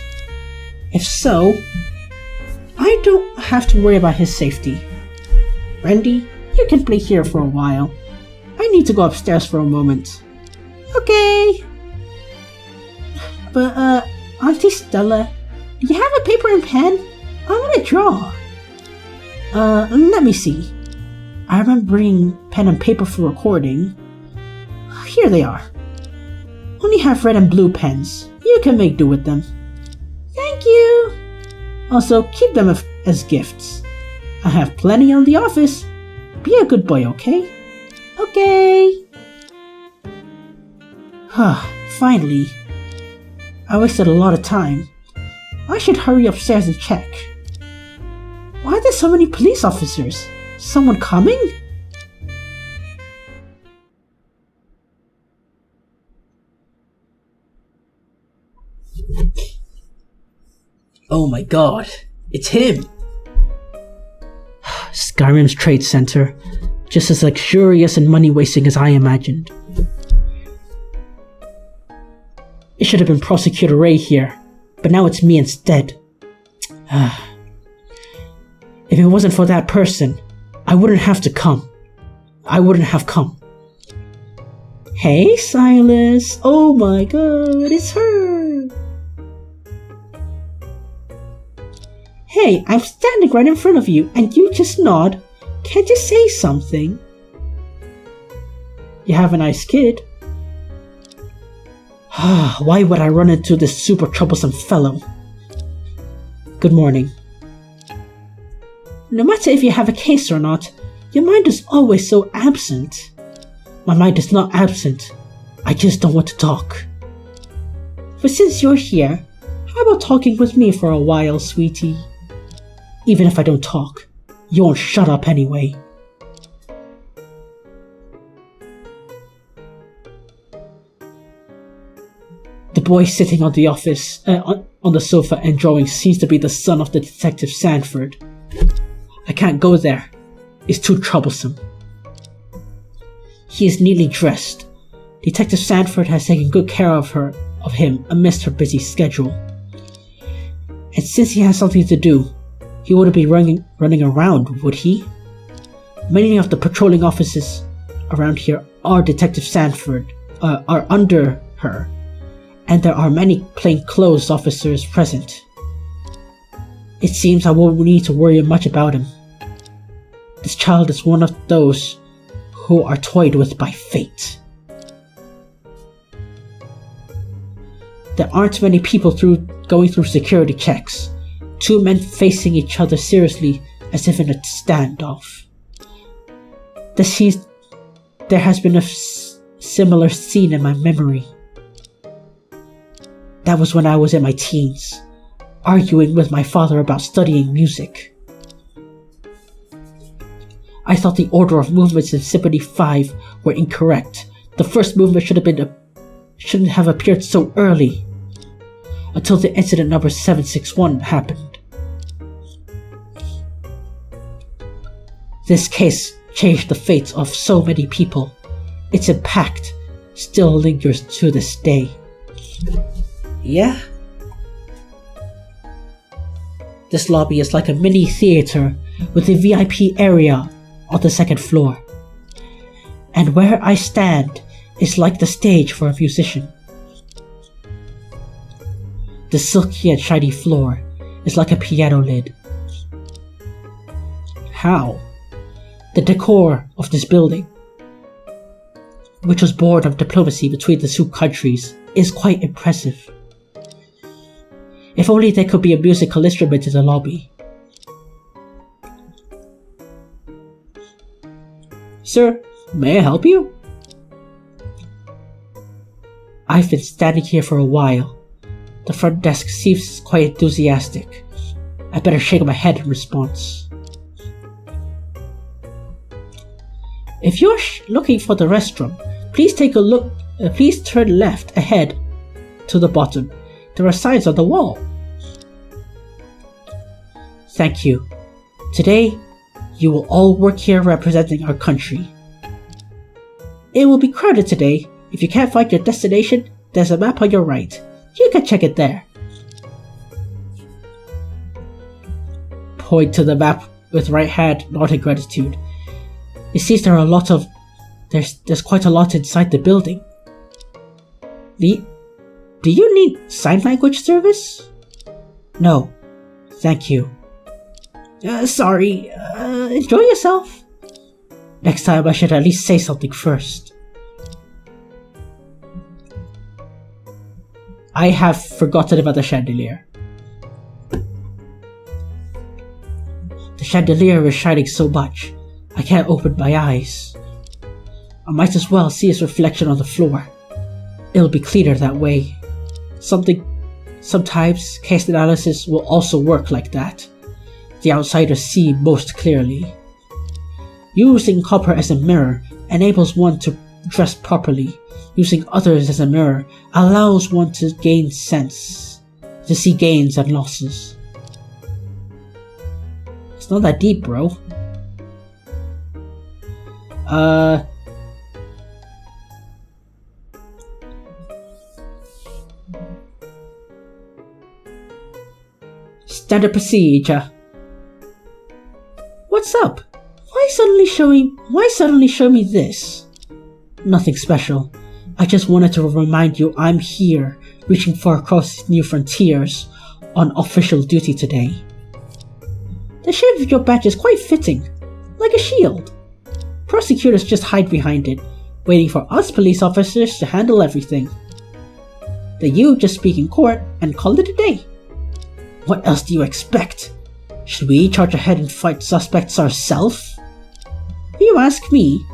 If so, I don't have to worry about his safety. Randy, you can play here for a while. I need to go upstairs for a moment. Okay. But, Auntie Stella, do you have a paper and pen? I want to draw. Let me see. I remember bringing pen and paper for recording. Here they are. Only have red and blue pens. You can make do with them. Thank you. Also, keep them as gifts. I have plenty on the office. Be a good boy, okay? Okay. Finally. I wasted a lot of time. I should hurry upstairs and check. Why are there so many police officers? Someone coming? Oh my god, it's him! Skyrim's trade center, just as luxurious and money-wasting as I imagined. It should have been Prosecutor Ray here, but now it's me instead. If it wasn't for that person, I wouldn't have come. Hey, Silas! Oh my god, it's her! Hey, I'm standing right in front of you, and you just nod. Can't you say something? You have a nice kid. Why would I run into this super troublesome fellow? Good morning. No matter if you have a case or not, your mind is always so absent. My mind is not absent. I just don't want to talk. But since you're here, how about talking with me for a while, sweetie? Even if I don't talk, you won't shut up anyway. The boy sitting on the sofa and drawing seems to be the son of the Detective Sanford. I can't go there. It's too troublesome. He is neatly dressed. Detective Sanford has taken good care of him amidst her busy schedule. And since he has something to do, he wouldn't be running around, would he? Many of the patrolling officers around here are Detective Sanford, are under her, and there are many plainclothes officers present. It seems I won't need to worry much about him. This child is one of those who are toyed with by fate. There aren't many people going through security checks. Two men facing each other seriously as if in a standoff. There has been a similar scene in my memory. That was when I was in my teens, arguing with my father about studying music. I thought the order of movements in Symphony 5 were incorrect. The first movement shouldn't have appeared so early, until the incident number 761 happened. This case changed the fates of so many people. Its impact still lingers to this day. Yeah? This lobby is like a mini theater with a VIP area on the second floor. And where I stand is like the stage for a musician. The silky and shiny floor is like a piano lid. How? The decor of this building, which was born of diplomacy between the two countries, is quite impressive. If only there could be a musical instrument in the lobby. Sir, may I help you? I've been standing here for a while. The front desk seems quite enthusiastic. I better shake my head in response. If you're looking for the restroom, please take a look. Please turn left ahead to the bottom. There are signs on the wall. Thank you. Today, you will all work here representing our country. It will be crowded today. If you can't find your destination, there's a map on your right. You can check it there. Point to the map with right hand, nodding gratitude. It seems there's quite a lot inside the building. Do you need sign language service? No, thank you. Sorry, enjoy yourself. Next time I should at least say something first. I have forgotten about the chandelier. The chandelier is shining so much, I can't open my eyes. I might as well see its reflection on the floor. It'll be cleaner that way. Sometimes case analysis will also work like that. The outsiders see most clearly. Using copper as a mirror enables one to dress properly. Using others as a mirror allows one to gain sense, to see gains and losses. It's not that deep, bro. Standard procedure. What's up? Why suddenly show me this? Nothing special. I just wanted to remind you I'm here, reaching far across new frontiers, on official duty today. The shape of your badge is quite fitting, like a shield. Prosecutors just hide behind it, waiting for us police officers to handle everything. The you just speak in court and call it a day. What else do you expect? Should we charge ahead and fight suspects ourselves? If you ask me,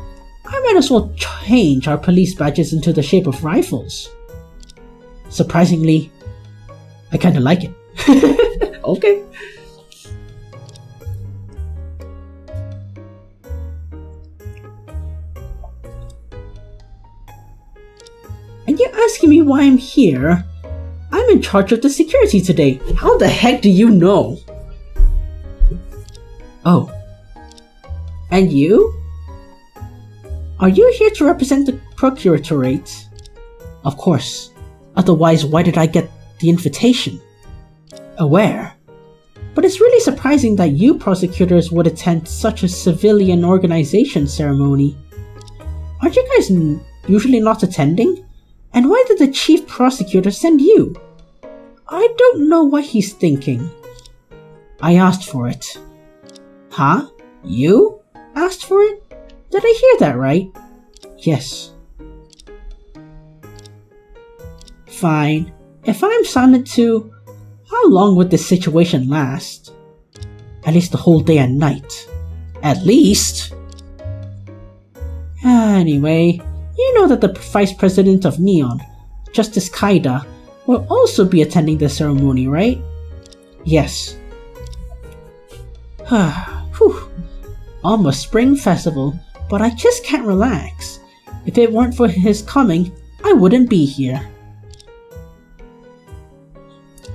I might as well change our police badges into the shape of rifles. Surprisingly, I kinda like it. Okay. And you're asking me why I'm here? I'm in charge of the security today. How the heck do you know? Oh. And you? Are you here to represent the procuratorate? Of course. Otherwise, why did I get the invitation? Aware. But it's really surprising that you prosecutors would attend such a civilian organization ceremony. Aren't you guys usually not attending? And why did the chief prosecutor send you? I don't know what he's thinking. I asked for it. Huh? You asked for it? Did I hear that right? Yes. Fine. If I'm silent too, how long would this situation last? At least the whole day and night. At least? Anyway, you know that the Vice President of Neon, Justice Kaida, will also be attending the ceremony, right? Yes. Whew. Almost spring festival, but I just can't relax. If it weren't for his coming, I wouldn't be here.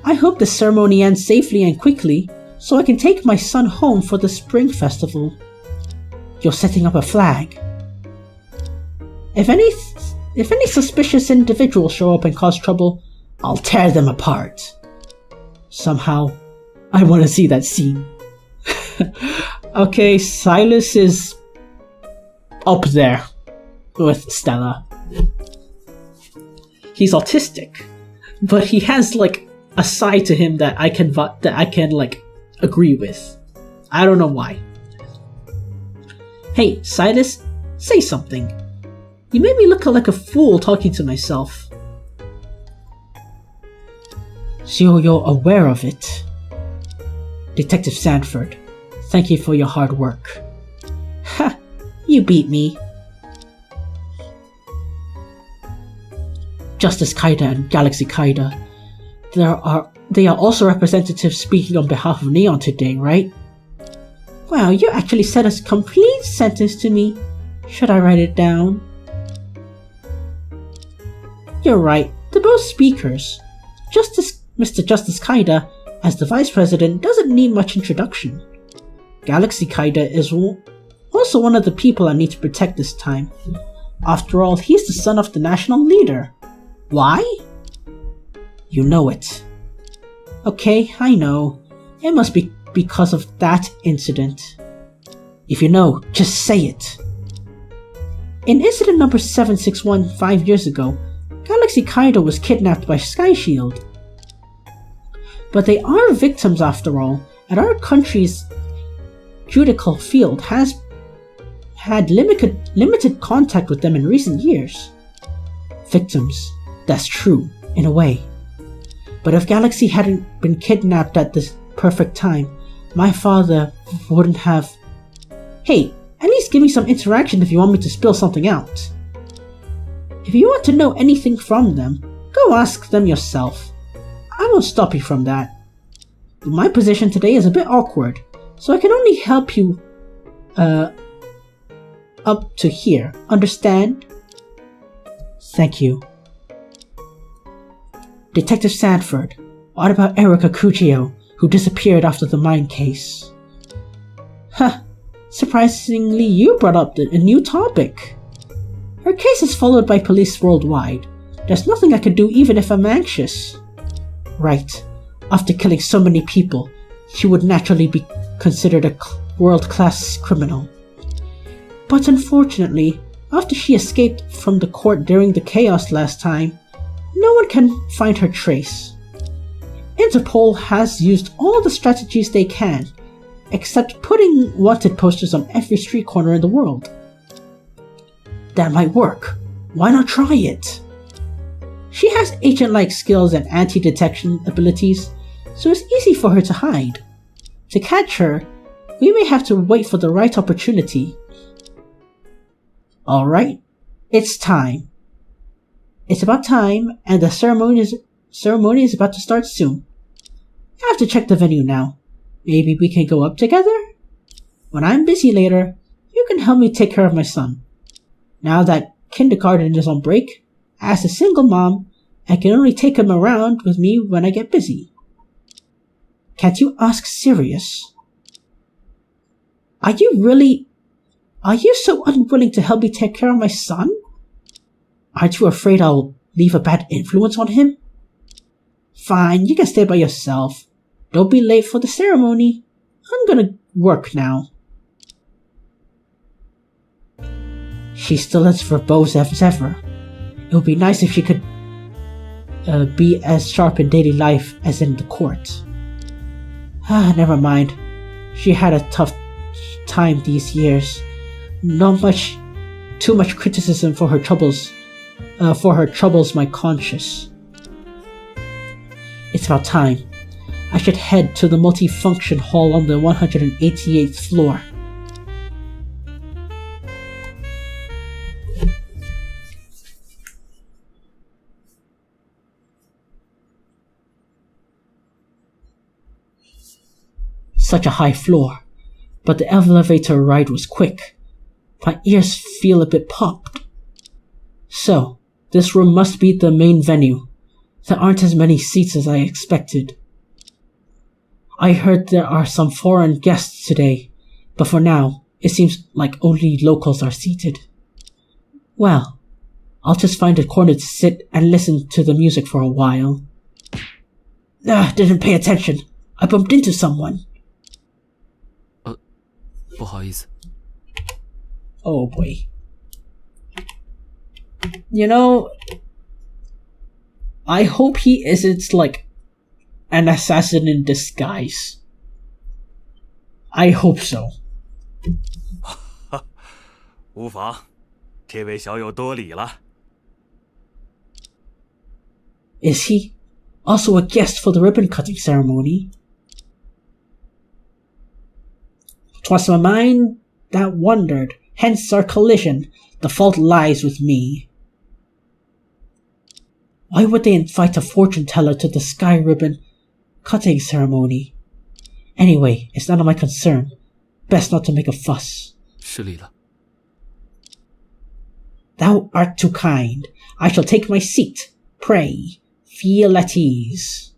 I hope the ceremony ends safely and quickly, so I can take my son home for the spring festival. You're setting up a flag. If any suspicious individuals show up and cause trouble, I'll tear them apart. Somehow, I want to see that scene. Okay, Silas is up there with Stella. He's autistic, but he has like a side to him that I can like agree with. I don't know why. Hey, Silas, say something. You made me look like a fool talking to myself. So you're aware of it. Detective Sanford, thank you for your hard work. Ha! You beat me. Justice Kaida and Galaxy Kaida. They are also representatives speaking on behalf of Neon today, right? Wow, you actually said a complete sentence to me. Should I write it down? You're right, they're both speakers. Mr. Justice Kaida, as the Vice President, doesn't need much introduction. Galaxy Kaida is also one of the people I need to protect this time. After all, he's the son of the national leader. Why? You know it. Okay, I know. It must be because of that incident. If you know, just say it. In incident number 761 5 years ago, Galaxy Kaida was kidnapped by Sky Shield. But they are victims after all, and our country's judicial field has had limited contact with them in recent years. Victims, that's true, in a way. But if Galaxy hadn't been kidnapped at this perfect time, my father wouldn't have... Hey, at least give me some interaction if you want me to spill something out. If you want to know anything from them, go ask them yourself. I won't stop you from that. But my position today is a bit awkward, so I can only help you, up to here. Understand? Thank you. Detective Sanford, what about Erica Cuccio, who disappeared after the mine case? Huh, surprisingly you brought up a new topic. Her case is followed by police worldwide. There's nothing I can do even if I'm anxious. Right, after killing so many people, she would naturally be considered a world-class criminal. But unfortunately, after she escaped from the court during the chaos last time, no one can find her trace. Interpol has used all the strategies they can, except putting wanted posters on every street corner in the world. That might work. Why not try it? She has agent-like skills and anti-detection abilities, so it's easy for her to hide. To catch her, we may have to wait for the right opportunity. Alright, it's time. It's about time, and the ceremony is about to start soon. I have to check the venue now. Maybe we can go up together? When I'm busy later, you can help me take care of my son. Now that kindergarten is on break, as a single mom, I can only take him around with me when I get busy. Can't you ask serious? Are you so unwilling to help me take care of my son? Aren't you afraid I'll leave a bad influence on him? Fine, you can stay by yourself. Don't be late for the ceremony. I'm gonna work now. She's still as verbose as ever. It would be nice if she could be as sharp in daily life as in the court. Never mind. She had a tough time these years. Too much criticism for her troubles my conscience. It's about time. I should head to the multifunction hall on the 188th floor. Such a high floor, but the elevator ride was quick. My ears feel a bit popped. So, this room must be the main venue. There aren't as many seats as I expected. I heard there are some foreign guests today, but for now, it seems like only locals are seated. Well, I'll just find a corner to sit and listen to the music for a while. Didn't pay attention. I bumped into someone. 不好意思。 Oh boy. You know, I hope he isn't like an assassin in disguise. I hope so. 无妨，这位小友多礼了。 Is he also a guest for the ribbon-cutting ceremony? 'Twas my mind that wondered, hence our collision. The fault lies with me. Why would they invite a fortune-teller to the sky ribbon-cutting ceremony? Anyway, it's none of my concern. Best not to make a fuss. 失礼了。 Thou art too kind. I shall take my seat. Pray, feel at ease.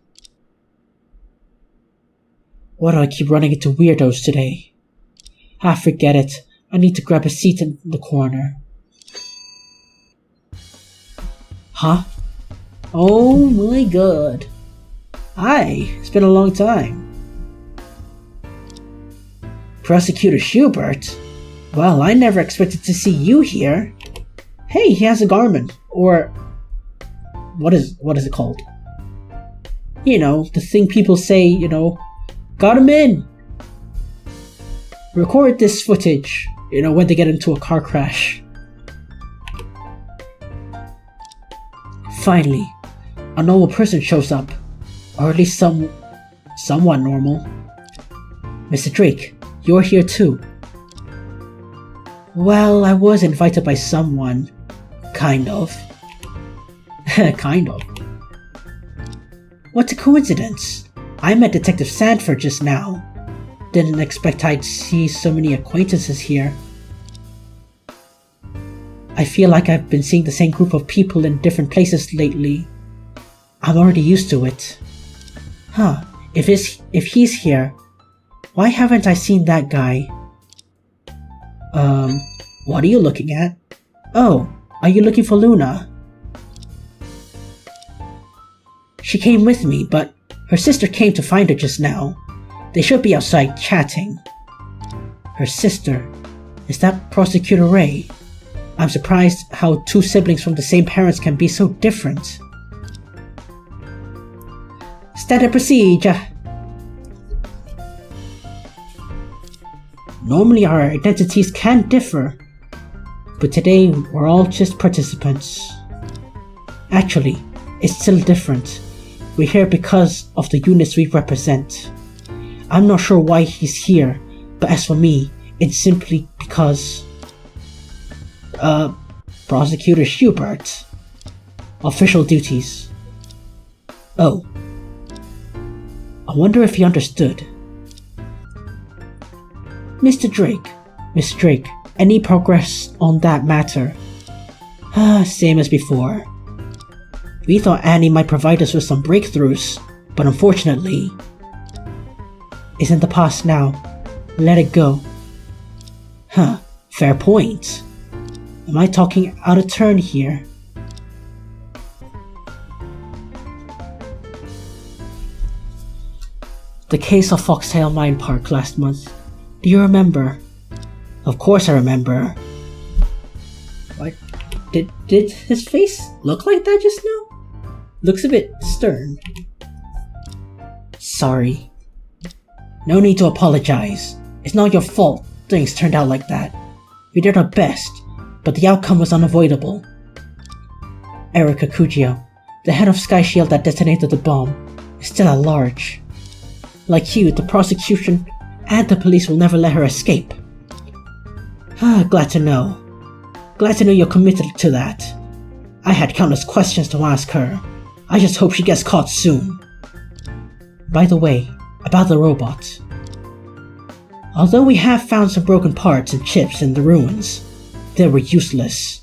Why do I keep running into weirdos today? Ah, forget it. I need to grab a seat in the corner. Huh? Oh my god. Hi, it's been a long time. Prosecutor Schubert? Well, I never expected to see you here. Hey, he has a garment. Or... What is it called? You know, the thing people say, you know, got him in! Record this footage, you know, when they get into a car crash. Finally, a normal person shows up. Or at least somewhat normal. Mr. Drake, you're here too. Well, I was invited by someone. Kind of. Kind of. What a coincidence. I met Detective Sanford just now. Didn't expect I'd see so many acquaintances here. I feel like I've been seeing the same group of people in different places lately. I'm already used to it. Huh, if he's here, why haven't I seen that guy? What are you looking at? Oh, are you looking for Luna? She came with me, but her sister came to find her just now. They should be outside chatting. Her sister? Is that Prosecutor Ray? I'm surprised how two siblings from the same parents can be so different. Standard procedure. Normally our identities can differ, but today we're all just participants. Actually, it's still different. We're here because of the units we represent. I'm not sure why he's here, but as for me, it's simply because... Prosecutor Schubert. Official duties. Oh. I wonder if he understood. Mr. Drake, any progress on that matter? Same as before. We thought Annie might provide us with some breakthroughs, but unfortunately... It's in the past now. Let it go. Huh, fair point. Am I talking out of turn here? The case of Foxtail Mine Park last month. Do you remember? Of course I remember. What? Did his face look like that just now? Looks a bit stern. Sorry. No need to apologize. It's not your fault things turned out like that. We did our best, but the outcome was unavoidable. Erica Kujio, the head of Sky Shield that detonated the bomb, is still at large. Like you, the prosecution and the police will never let her escape. Glad to know. Glad to know you're committed to that. I had countless questions to ask her. I just hope she gets caught soon. By the way, about the robot. Although we have found some broken parts and chips in the ruins, they were useless.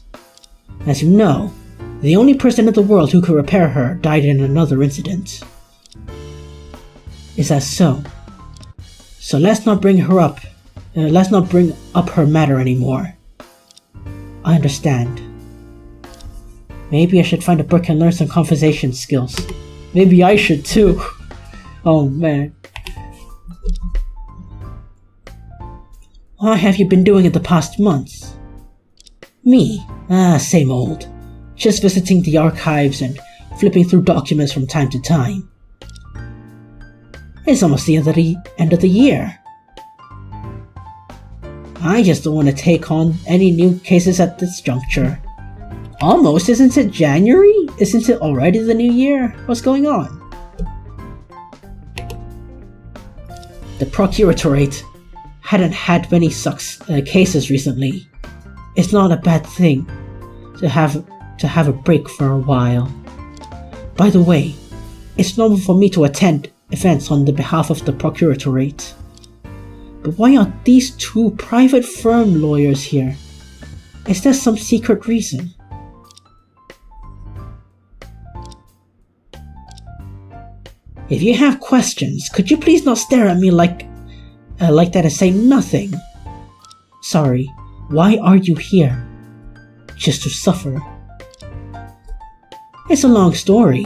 As you know, the only person in the world who could repair her died in another incident. Is that so? So let's not bring up her matter anymore. I understand. Maybe I should find a book and learn some conversation skills. Maybe I should too. Oh man. What have you been doing in the past month? Me? Same old. Just visiting the archives and flipping through documents from time to time. It's almost the end of the year. I just don't want to take on any new cases at this juncture. Almost, isn't it January? Isn't it already the new year? What's going on? The Procuratorate hadn't had many cases recently. It's not a bad thing to have a break for a while. By the way, it's normal for me to attend events on the behalf of the Procuratorate. But why aren't these two private firm lawyers here? Is there some secret reason? If you have questions, could you please not stare at me like that and say nothing? Sorry, why are you here? Just to suffer? It's a long story.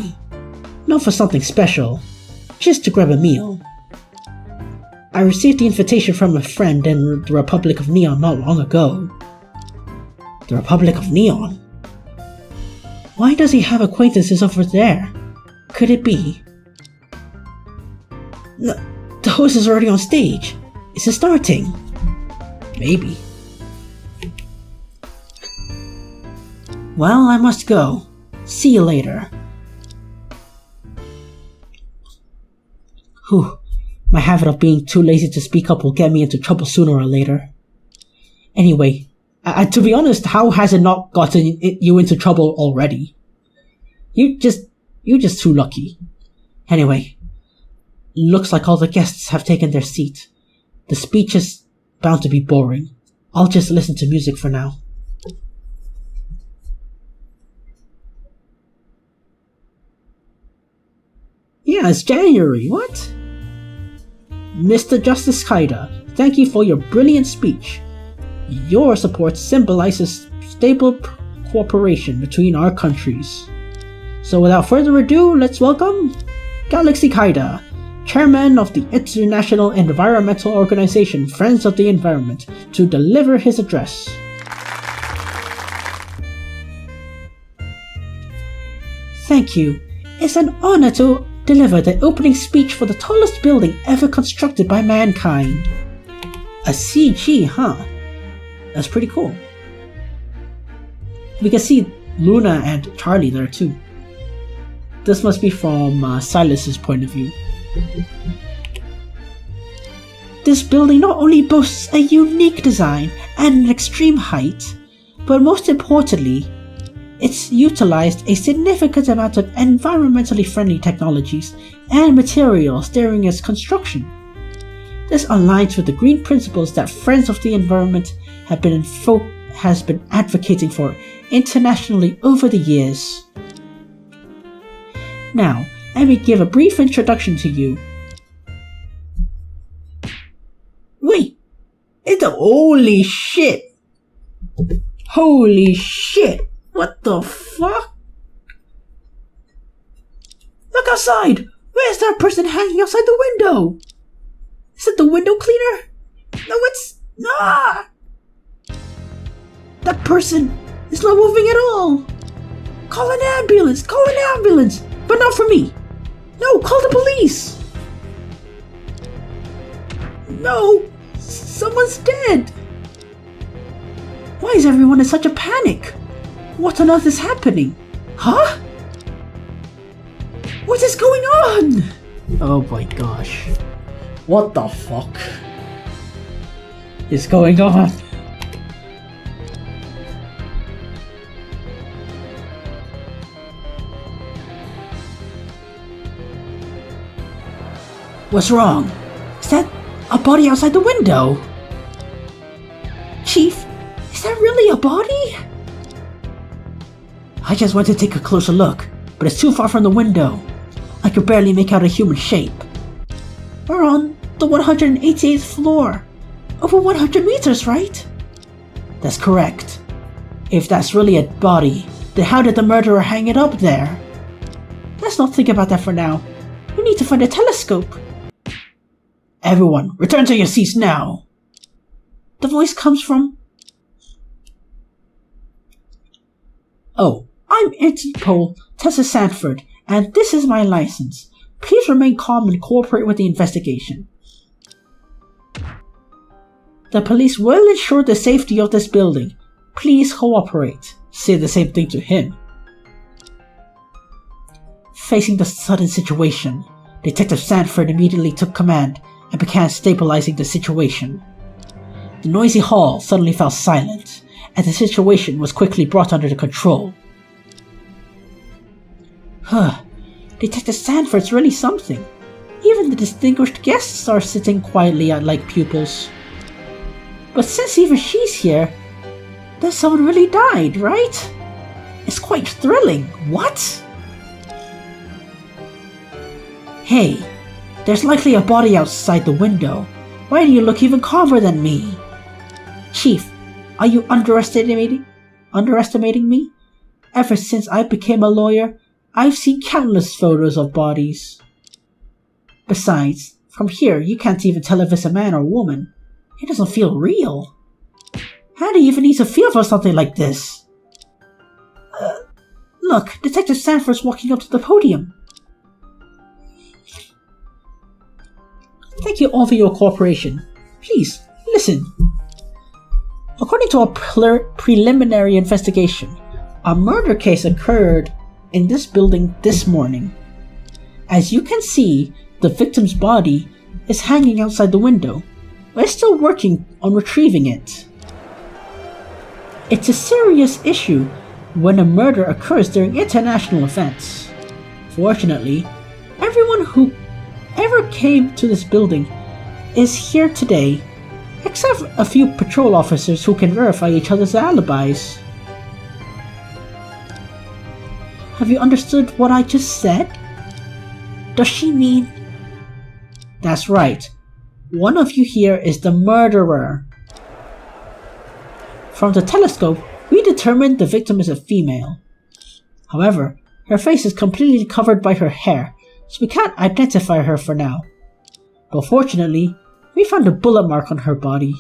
Not for something special, just to grab a meal. I received the invitation from a friend in the Republic of Neon not long ago. The Republic of Neon? Why does he have acquaintances over there? Could it be? No, the host is already on stage. Is it starting? Maybe. Well, I must go. See you later. Whew. My habit of being too lazy to speak up will get me into trouble sooner or later. Anyway, to be honest, how has it not gotten you into trouble already? You're just too lucky. Anyway, looks like all the guests have taken their seat. The speech is bound to be boring. I'll just listen to music for now. Yeah, it's January, what? Mr. Justice Kaida, thank you for your brilliant speech. Your support symbolizes stable cooperation between our countries. So without further ado, let's welcome Galaxy Kaida, Chairman of the International Environmental Organization Friends of the Environment, to deliver his address. Thank you. It's an honor to deliver the opening speech for the tallest building ever constructed by mankind. A CG, huh? That's pretty cool. We can see Luna and Charlie there too. This must be from Silas's point of view. This building not only boasts a unique design and an extreme height, but most importantly, it's utilized a significant amount of environmentally friendly technologies and materials during its construction. This aligns with the green principles that Friends of the Environment has been advocating for internationally over the years. Now, let me give a brief introduction to you. Wait! Holy shit! Holy shit! What the fuck? Look outside! Where's that person hanging outside the window? Is it the window cleaner? No, it's not! That person is not moving at all! Call an ambulance! Call an ambulance! But not for me! No, call the police! No! Someone's dead! Why is everyone in such a panic? What on earth is happening? Huh? What is going on? Oh my gosh. What the fuck is going on? What's wrong? Is that a body outside the window? Chief, is that really a body? I just went to take a closer look, but it's too far from the window. I could barely make out a human shape. We're on the 188th floor. Over 100 meters, right? That's correct. If that's really a body, then how did the murderer hang it up there? Let's not think about that for now. We need to find a telescope. Everyone, return to your seats now. The voice comes from... Oh, I'm Interpol Tessa Sanford, and this is my license. Please remain calm and cooperate with the investigation. The police will ensure the safety of this building. Please cooperate. Say the same thing to him. Facing the sudden situation, Detective Sanford immediately took command and began stabilizing the situation. The noisy hall suddenly fell silent, and the situation was quickly brought under control. Detective Sanford's really something. Even the distinguished guests are sitting quietly like pupils. But since even she's here, then someone really died, right? It's quite thrilling. What? Hey, there's likely a body outside the window. Why do you look even calmer than me? Chief, are you underestimating me? Ever since I became a lawyer, I've seen countless photos of bodies. Besides, from here you can't even tell if it's a man or woman. It doesn't feel real. How do you even need to feel for something like this? Look, Detective Sanford's walking up to the podium. Thank you all for your cooperation. Please, listen. According to a preliminary investigation, a murder case occurred in this building this morning. As you can see, the victim's body is hanging outside the window. We're still working on retrieving it. It's a serious issue when a murder occurs during international events. Fortunately, everyone who ever came to this building is here today, except a few patrol officers who can verify each other's alibis. Have you understood what I just said? Does she mean... That's right. One of you here is the murderer. From the telescope, we determined the victim is a female. However, her face is completely covered by her hair, so we can't identify her for now. But fortunately, we found a bullet mark on her body.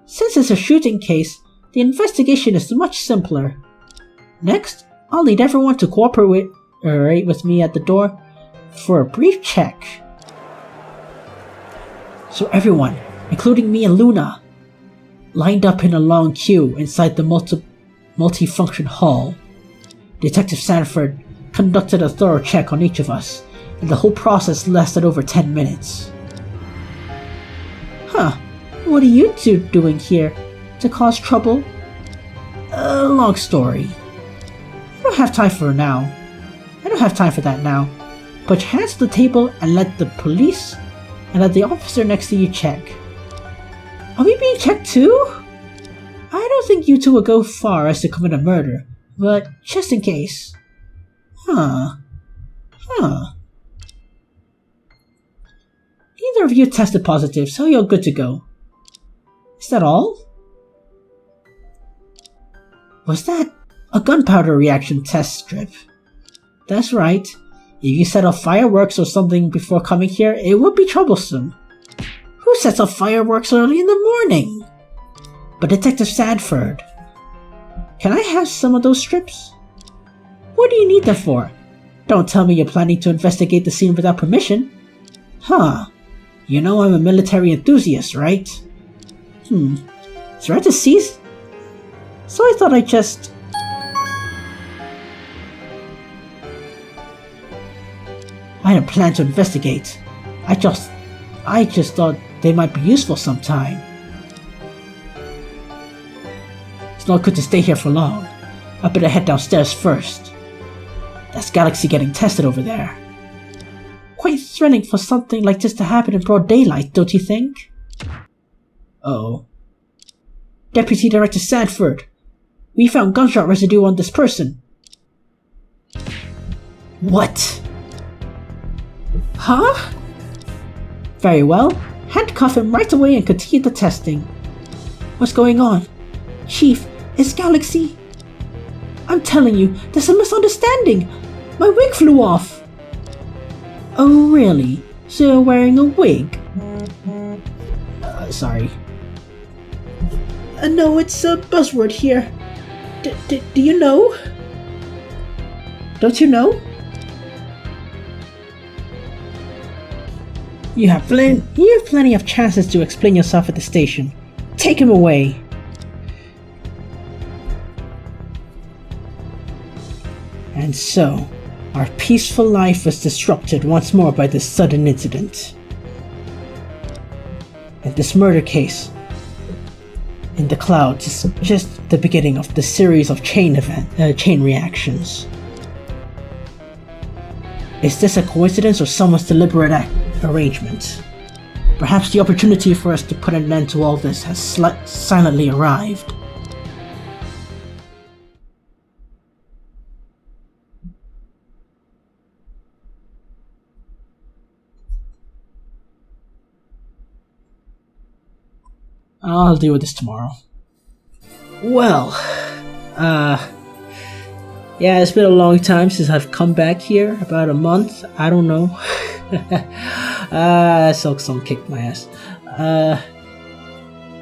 Since it's a shooting case, the investigation is much simpler. Next, I'll need everyone to cooperate with me at the door for a brief check. So everyone, including me and Luna, lined up in a long queue inside the multi-function hall. Detective Sanford conducted a thorough check on each of us, and the whole process lasted over 10 minutes. What are you two doing here? To cause trouble? Long story. I don't have time for that now. Put your hands to the table and let the officer next to you check. Are we being checked too? I don't think you two will go far as to commit a murder, but just in case. Neither of you tested positive, so you're good to go. Is that all? Was that a gunpowder reaction test strip? That's right. If you set off fireworks or something before coming here, it would be troublesome. Who sets off fireworks early in the morning? But Detective Sanford. Can I have some of those strips? What do you need them for? Don't tell me you're planning to investigate the scene without permission. You know I'm a military enthusiast, right? Threat to seize? So I thought I'd just... I hadn't planned to investigate. I just thought they might be useful sometime. It's not good to stay here for long. I better head downstairs first. That's Galaxy getting tested over there. Quite thrilling for something like this to happen in broad daylight, don't you think? Uh-oh. Deputy Director Sanford, we found gunshot residue on this person. What? Huh? Very well. Handcuff him right away and continue the testing. What's going on? Chief, it's Galaxy. I'm telling you, there's a misunderstanding. My wig flew off. Oh, really? So you're wearing a wig? Sorry. No, it's a buzzword here. Do you know? Don't you know? You have plenty of chances to explain yourself at the station. Take him away. And so, our peaceful life was disrupted once more by this sudden incident. And this murder case in the clouds is just the beginning of the series of chain reactions. Is this a coincidence or someone's deliberate arrangement? Perhaps the opportunity for us to put an end to all this has silently arrived. I'll deal with this tomorrow. Well, yeah, it's been a long time since I've come back here. About a month, I don't know. Silk Song kicked my ass.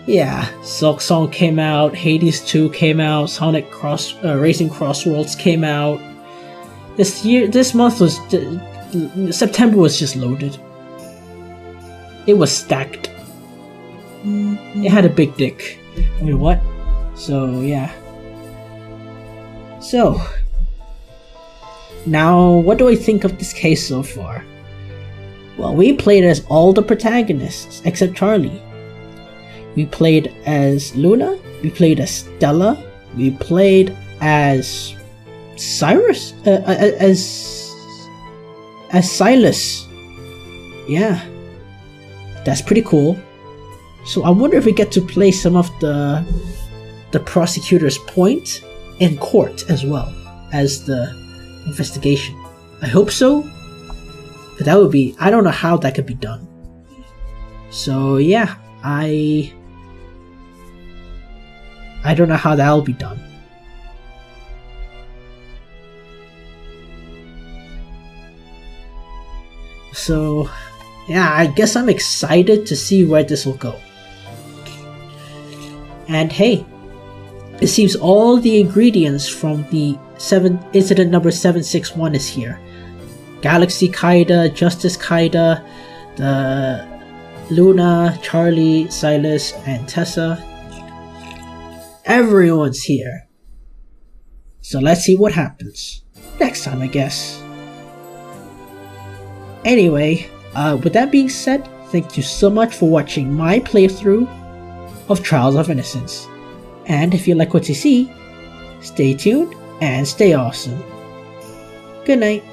Yeah, Silk Song came out, Hades 2 came out, Sonic Racing Crossworlds came out. This month was September was just loaded. It was stacked. It had a big dick. I mean, what? So, yeah. So, now, what do I think of this case so far? Well, we played as all the protagonists, except Charlie. We played as Luna, we played as Stella, we played as Cyrus, as Silas. Yeah. That's pretty cool. So I wonder if we get to play some of the prosecutor's point in court as well as the investigation. I hope so. But that would be, I don't know how that could be done. So yeah, I don't know how that'll be done. So yeah, I guess I'm excited to see where this will go. And hey, it seems all the ingredients from the incident number 761 is here. Galaxy Kaida, Justice Kaida, the Luna, Charlie, Silas, and Tessa. Everyone's here. So let's see what happens. Next time, I guess. Anyway, with that being said, thank you so much for watching my playthrough of Trials of Innocence. And if you like what you see, stay tuned and stay awesome. Good night.